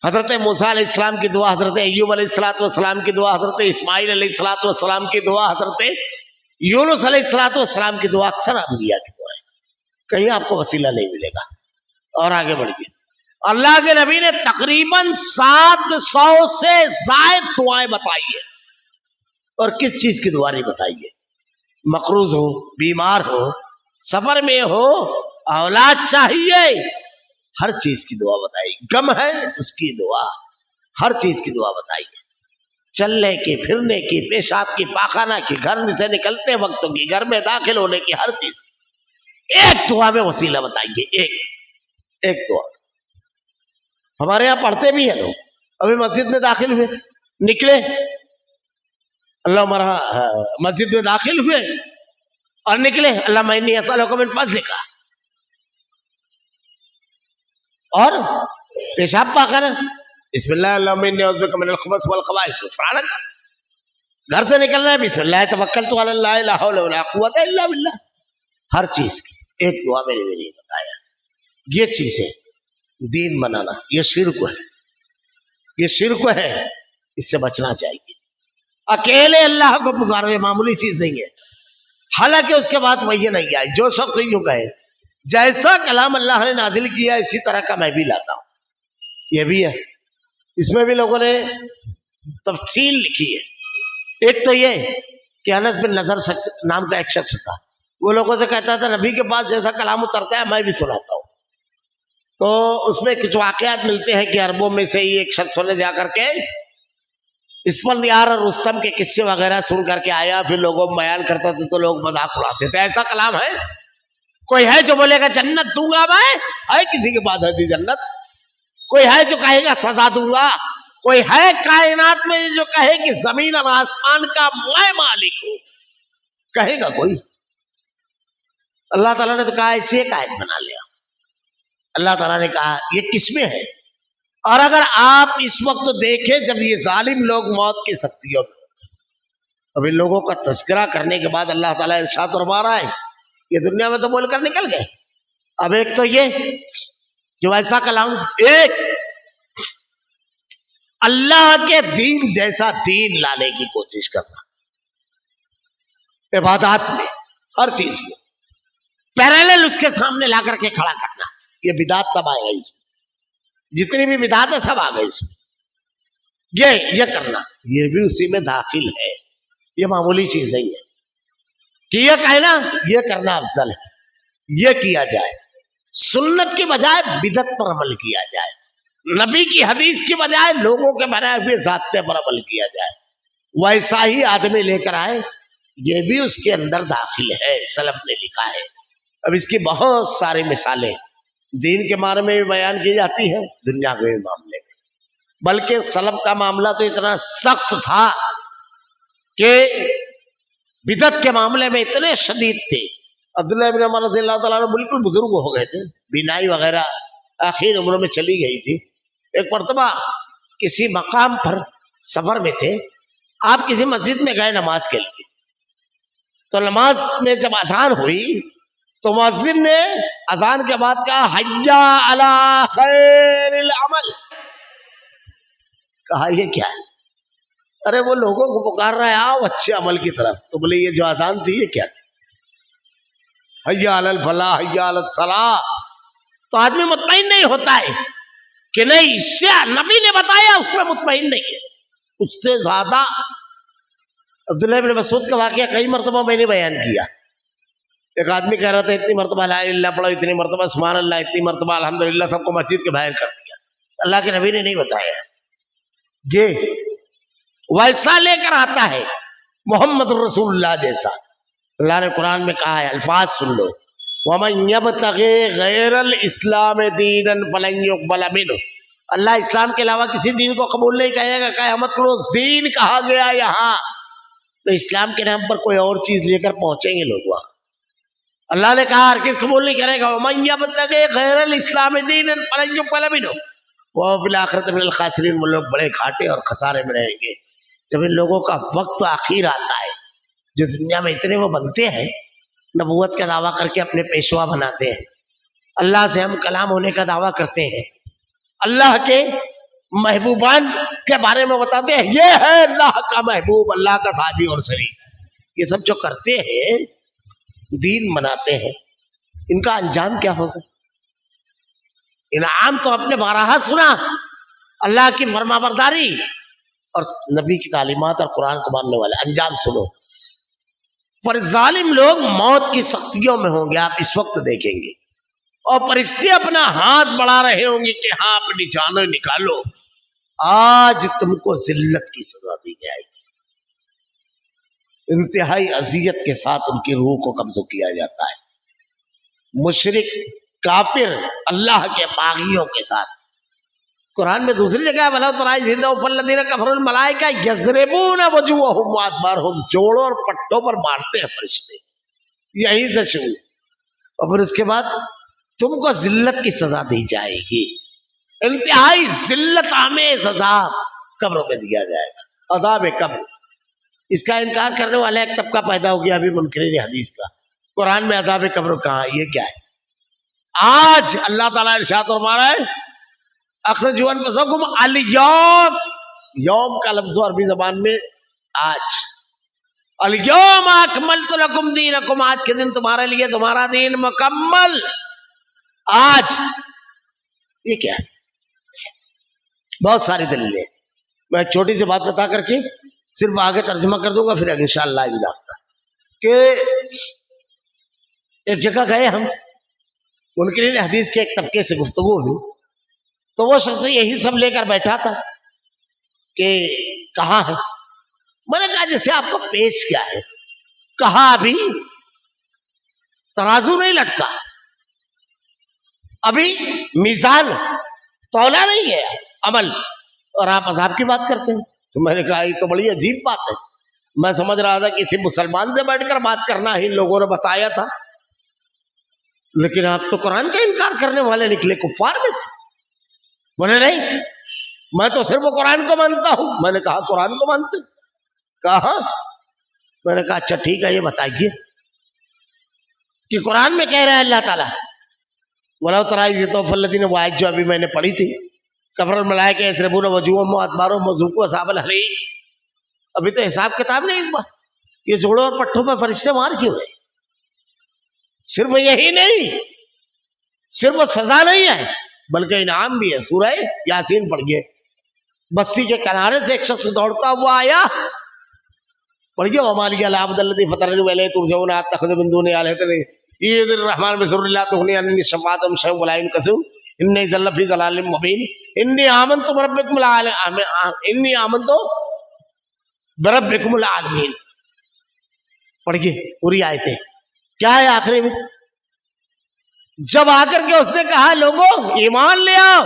حضرت موسیٰ علیہ السلام کی دعا، حضرت ایوب علیہ السلام کی دعا، حضرت اسماعیل علیہ السلام کی دعا، حضرت یونس علیہ السلام کی دعا، اکثر انبیاء کی دعائیں، کہیں آپ کو وسیلہ نہیں ملے گا۔ اور آگے بڑھیے، اللہ کے نبی نے تقریباً 700 سے زائد دعائیں بتائی ہے، اور کس چیز کی دعا نہیں بتائی ہے؟ مقروض ہو، بیمار ہو، سفر میں ہو، اولاد چاہیے، ہر چیز کی دعا بتائی، غم ہے اس کی دعا، ہر چیز کی دعا بتائی ہے، چلنے کی، پھرنے کی، پیشاب کی، پاخانہ کی، گھر سے نکلتے وقت کی، گھر میں داخل ہونے کی، ہر چیز کی ایک دعا میں وسیلہ بتائیے، ایک دعا۔ ہمارے یہاں پڑھتے بھی ہیں لوگ، ابھی مسجد میں داخل ہوئے، نکلے، اللہ مرحا، مسجد میں داخل ہوئے اور نکلے، اللہم انی اسألک من فضلک، اور پیشاب پاخانہ، بسم اللہ اللہم انی اعوذ بک من الخبث والخبائث، غفرانک، گھر سے نکلنا ہے، بسم اللہ توکلت علی اللہ لا حول ولا قوۃ الا باللہ، ہر چیز کی ایک دعا میں نے نہیں بتایا۔ یہ چیزیں دین بنانا، یہ شرک ہے، یہ شرک ہے، اس سے بچنا چاہیے۔ اکیلے اللہ کو پکارو، یہ معمولی چیز نہیں ہے، حالانکہ اس کے بعد وہی نہیں آئی۔ جو شخص یوں کہے جیسا کلام اللہ نے نازل کیا اسی طرح کا میں بھی لاتا ہوں، یہ بھی ہے، اس میں بھی لوگوں نے تفصیل لکھی ہے۔ ایک تو یہ کہ انس بن نضر نام کا ایک شخص تھا، وہ لوگوں سے کہتا تھا نبی کے پاس جیسا کلام اترتا ہے میں بھی سناتا ہوں۔ تو اس میں کچھ واقعات ملتے ہیں کہ عربوں میں سے ہی ایک شخص نے جا کر کے اسفندیار اور رستم کے قصے وغیرہ سن کر کے آیا، پھر لوگوں میں بیان کرتا تھا تو لوگ مذاق اڑاتے تھے، ایسا کلام ہے؟ کوئی ہے جو بولے گا جنت دوں گا میں؟ ہے کسی کے پاس ایسی جنت؟ کوئی ہے جو کہے گا سزا دوں گا؟ کوئی ہے کائنات میں جو کہے کہ زمین اور آسمان کا میں مالک ہوں؟ کہے گا کوئی؟ اللہ تعالیٰ نے تو کہا ایسی ایک آیت بنا لیا، اللہ تعالیٰ نے کہا یہ کس میں ہے؟ اور اگر آپ اس وقت دیکھیں جب یہ ظالم لوگ موت کی سختیوں میں، اب ان لوگوں کا تذکرہ کرنے کے بعد اللہ تعالیٰ ارشاد فرما رہا ہے یہ دنیا میں تو بول کر نکل گئے، اب ایک تو یہ جو ایسا کلام، ایک اللہ کے دین جیسا دین لانے کی کوشش کرنا، عبادات میں، ہر چیز میں پیرالل اس کے سامنے لا کر کے کھڑا کرنا، یہ بدعت سب آئے گا اس میں، جتنی بھی بدعت ہے سب آ گئے اس میں، یہ کرنا یہ بھی اسی میں داخل ہے، یہ معمولی چیز نہیں ہے کہ یہ کہنا یہ کرنا افضل ہے، یہ کیا جائے، سنت کی بجائے بدعت پر عمل کیا جائے، نبی کی حدیث کی بجائے لوگوں کے بنائے ہوئے ضابطے پر عمل کیا جائے، ویسا ہی آدمی لے کر آئے، یہ بھی اس کے اندر داخل ہے، سلف نے لکھا ہے۔ اب اس کی بہت ساری مثالیں دین کے بارے میں بھی بیان کی جاتی ہے، دنیا کے معاملے میں، بلکہ سلف کا معاملہ تو اتنا سخت تھا کہ بدعت کے معاملے میں اتنے شدید تھے۔ عبداللہ بن عمر رضی اللہ تعالیٰ عنہ بالکل بزرگ ہو گئے تھے، بینائی وغیرہ آخر عمر میں چلی گئی تھی، ایک مرتبہ کسی مقام پر سفر میں تھے، آپ کسی مسجد میں گئے نماز کے لیے، تو نماز میں جب اذان ہوئی تو مؤذن نے اذان کے بعد کہا حیا علی خیر العمل، کہا یہ کیا ہے؟ ارے وہ لوگوں کو پکار رہا ہے آؤ اچھے عمل کی طرف، تو بولے یہ جو اذان تھی یہ کیا تھی؟ حیا علی الفلاح حیا علی الصلاح، تو آدمی مطمئن نہیں ہوتا ہے کہ نہیں اس سے نبی نے بتایا اس میں مطمئن نہیں ہے، اس سے زیادہ عبداللہ بن مسعود کا واقعہ کئی مرتبہ میں نے بیان کیا، ایک آدمی کہہ رہا تھا اتنی مرتبہ لا الہ الا اللہ پڑھو، اتنی مرتبہ سبحان اللہ، اتنی مرتبہ الحمدللہ، سب کو مسجد کے باہر کر دیا، اللہ کے نبی نے نہیں بتایا، یہ ویسا لے کر آتا ہے محمد رسول اللہ جیسا، اللہ نے قرآن میں کہا ہے، الفاظ سن لو، وَمَنْ يَبْتَغِ غَيْرَ الْإِسْلَامِ دِينًا فَلَنْ يُقْبَلَ مِنْهُ، اللہ اسلام کے علاوہ کسی دین کو قبول نہیں کرے گا، قیامت کو روز دین کہا گیا یہاں، تو اسلام کے نام پر کوئی اور چیز لے کر پہنچیں گے لوگ وہاں، اللہ نے کہا ہر کس قبول نہیں کرے گا، وَمَنْ يَبْتَغِ غَيْرَ الْإِسْلَامِ دِينًا فَلَنْ يُقْبَلَ مِنْهُ وَهُوَ فِي الْآخِرَةِ مِنَ الْخَاسِرِينَ، وہ لوگ بڑے گھاٹے اور خسارے میں رہیں گے۔ جب ان لوگوں کا وقت آخر آتا ہے، جو دنیا میں اتنے وہ بنتے ہیں، نبوت کا دعویٰ کر کے اپنے پیشوا بناتے ہیں، اللہ سے ہم کلام ہونے کا دعویٰ کرتے ہیں، اللہ کے محبوبان کے بارے میں بتاتے ہیں یہ ہے اللہ کا محبوب، اللہ کا صحابی اور شریک. یہ سب جو کرتے ہیں دین مناتے ہیں، ان کا انجام کیا ہوگا؟ انعام تو اپنے بارہا سنا، اللہ کی فرما برداری اور نبی کی تعلیمات اور قرآن کو ماننے والے. انجام سنو. پر ظالم لوگ موت کی سختیوں میں ہوں گے، آپ اس وقت دیکھیں گے، اور فرشتے اپنا ہاتھ بڑھا رہے ہوں گے کہ ہاں اپنی جانیں نکالو، آج تم کو ذلت کی سزا دی جائے گی. انتہائی اذیت کے ساتھ ان کی روح کو قبض کیا جاتا ہے. مشرک کافر اللہ کے باغیوں کے ساتھ. قرآن میں دوسری جگہ وَلَوْ تَرَىٰ إِذْ يَتَوَفَّى الَّذِينَ كَفَرُوا الْمَلَائِكَةُ يَضْرِبُونَ وُجُوهَهُمْ وَأَدْبَارَهُمْ، جوڑوں اور پٹھوں پر مارتے ہیں فرشتے، یہیں سے شروع. اور پھر اس کے بعد تم کو ذلت کی سزا دی جائے گی، انتہائی ذلت آمیز عذاب قبروں میں دیا جائے گا، عذاب قبر. اس کا انکار کرنے والا ایک طبقہ پیدا ہو گیا ابھی منکرین حدیث کا. قرآن میں عذاب قبر کہاں؟ یہ کیا ہے؟ آج اللہ تعالیٰ ارشاد فرما رہا ہے اخرجوا انفسکم الیوم، یوم کا لفظ عربی زبان میں آج. الیوم اکملت لکم دینکم، آج کے دن تمہارے لیے تمہارا دین مکمل. آج یہ کیا ہے؟ بہت ساری دلیلیں. میں ایک چھوٹی سی بات بتا کر کے صرف آگے ترجمہ کر دوں گا، پھر انشاءاللہ انداختہ کہ ایک جگہ گئے ہم، منکرین حدیث کے ایک طبقے سے گفتگو ہوئی، تو وہ شخص یہی سب لے کر بیٹھا تھا کہ کہاں ہے. میں نے کہا جیسے آپ کو پیش کیا ہے؟ کہا ابھی ترازو نہیں لٹکا، ابھی میزان تولا نہیں ہے عمل، اور آپ عذاب کی بات کرتے ہیں. تو میں نے کہا یہ تو بڑی عجیب بات ہے. میں سمجھ رہا تھا کسی مسلمان سے بیٹھ کر بات کرنا ہی لوگوں نے بتایا تھا، لیکن آپ تو قرآن کا انکار کرنے والے نکلے کفار میں سے. بولے نہیں میں تو صرف قرآن کو مانتا ہوں. میں نے کہا قرآن کو مانتے؟ کہا. میں نے کہا اچھا ٹھیک ہے، یہ بتائیے کہ قرآن میں کہہ رہا ہے اللہ تعالیٰ وَلَوْ تَرَىٰ إِذْ يَتَوَفَّى الَّذِينَ، وہ آیت جو ابھی میں نے پڑھی تھی، کفر الملائکہ یضربون وجوہہم وادبارہم وذوقوا عذاب الحریق. ابھی تو حساب کتاب نہیں ہوا، یہ جوڑوں اور پٹھوں پہ فرشتے مار کیوں رہے؟ صرف یہی نہیں، صرف سزا نہیں ہے بلکہ انعام بھی ہے. سورہ یاسین پڑھیے. بستی کے کنارے سے ایک شخص دوڑتا ہوا آیا، پڑھیے وَمَا لِيَ لَا عَبْدَ الَّذِي فَطَرَنِي وَإِلَيْهِ تُرْجَعُونَ أَتَّخِذُ مِن دُونِهِ آلِهَةً يُرِيدُ الرَّحْمَٰنُ بِضُرٍّ لَّا تُغْنِي عَنِّي شَفَاعَتُهُمْ شَيْئًا وَلَا يُنقَذُونَ إِنِّي إِذًا لَّفِي ضَلَالٍ مُّبِينٍ إِنِّي آمَنتُ بِرَبِّكُمُ الْعَالَمِينَ. پڑھیے پوری آیتیں. کیا ہے آخری میں؟ جب آ کر کے اس نے کہا لوگوں ایمان لے آؤ،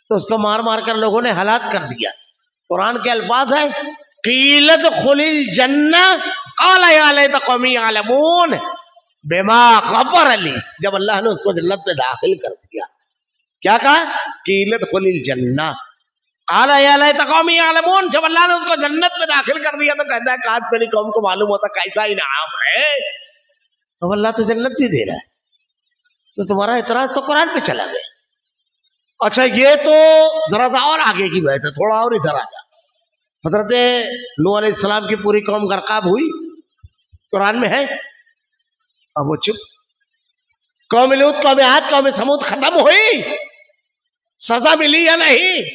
تو اس کو مار مار کر لوگوں نے ہلاک کر دیا. قرآن کے الفاظ ہیں قیل ادخل الجنہ قال یا لیت قومی یعلمون بما غفر لی. جب اللہ نے اس کو جنت میں داخل کر دیا، کیا کہا؟ قیل ادخل الجنہ قال یا لیت قومی یعلمون. جب اللہ نے اس کو جنت میں داخل کر دیا تو کہتا ہے کاش میری قوم کو معلوم ہوتا کیسا انعام ہے. اب اللہ تو جنت بھی دے رہا ہے، تو تمہارا اعتراض تو قرآن پہ چلا گیا. اچھا یہ تو ذرا سا اور آگے کی بات ہے، تھوڑا اور ادھر آ جا. حضرت نوح علیہ السلام کی پوری قوم غرقاب ہوئی، قرآن میں ہے. اب وہ چپ. قوم لوط، قوم عاد، قوم سمود ختم ہوئی، سزا ملی یا نہیں؟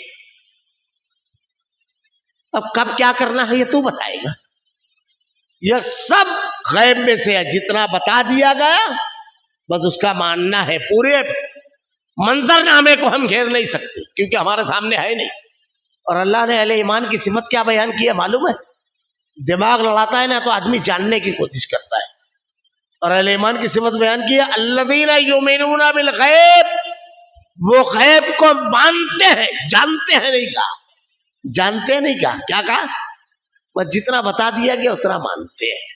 اب کب کیا کرنا ہے یہ تو بتائے گا. یہ سب غیب میں سے ہے، جتنا بتا دیا گیا بس اس کا ماننا ہے. پورے منظر نامے کو ہم گھیر نہیں سکتے کیونکہ ہمارے سامنے ہے نہیں. اور اللہ نے اہل ایمان کی صفت کیا بیان کی ہے معلوم ہے؟ دماغ لڑاتا ہے نا تو آدمی جاننے کی کوشش کرتا ہے. اور اہل ایمان کی صفت بیان کی ہے الذین یؤمنون بالغیب، وہ غیب کو مانتے ہیں، جانتے ہیں نہیں کہا، جانتے نہیں کہا، کیا کہا؟ بس جتنا بتا دیا گیا اتنا مانتے ہیں.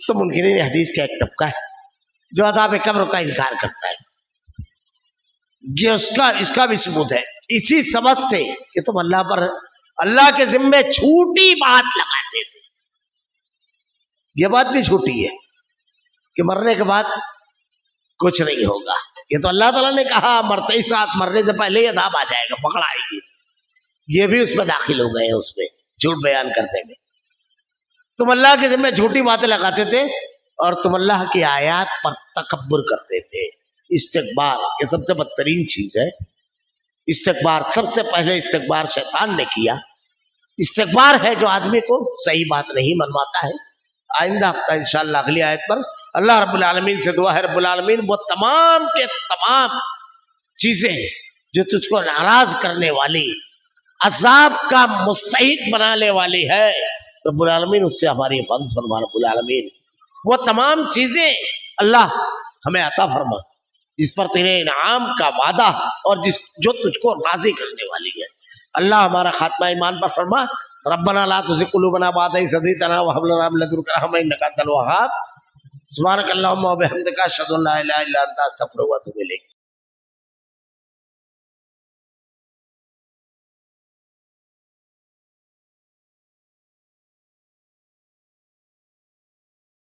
تو منکرین حدیث کا ایک طبقہ ہے جو عذاب قبر کا انکار کرتا ہے. یہ اس کا بھی ثبوت ہے اسی سبب سے کہ تم اللہ پر، اللہ کے ذمے چھوٹی بات لگاتے تھے. یہ بات بھی چھوٹی ہے کہ مرنے کے بعد کچھ نہیں ہوگا، یہ تو اللہ تعالیٰ نے کہا مرتے ہی ساتھ، مرنے سے پہلے یہ عذاب آ جائے گا، پکڑ آئے گی. یہ بھی اس میں داخل ہو گئے ہیں، اس میں جھوٹ بیان کرنے میں. تم اللہ کے ذمہ جھوٹی باتیں لگاتے تھے اور تم اللہ کی آیات پر تکبر کرتے تھے. استکبار یہ سب سے بدترین چیز ہے. استکبار سب سے پہلے استکبار شیطان نے کیا. استکبار ہے جو آدمی کو صحیح بات نہیں منواتا ہے. آئندہ ہفتہ انشاءاللہ اگلی آیت پر اللہ رب العالمین سے دعا ہے رب العالمین وہ تمام کے تمام چیزیں جو تجھ کو ناراض کرنے والی، عذاب کا مستحق بنانے والی ہے، رب العالمین اس سے ہماری حفاظت فرما. رب العالمین وہ تمام چیزیں اللہ ہمیں عطا فرما جس پر تیرے انعام کا وعدہ اور جو تجھ کو راضی کرنے والی ہے. اللہ ہمارا خاتمہ ایمان پر فرما. ربنا لا تزغ قلوبنا بعد إذ هديتنا وهب لنا من لدنك رحمة إنك أنت الوهاب. سبحانك اللهم وبحمدك أشهد أن لا إله إلا أنت أستغفرك وأتوب إليك.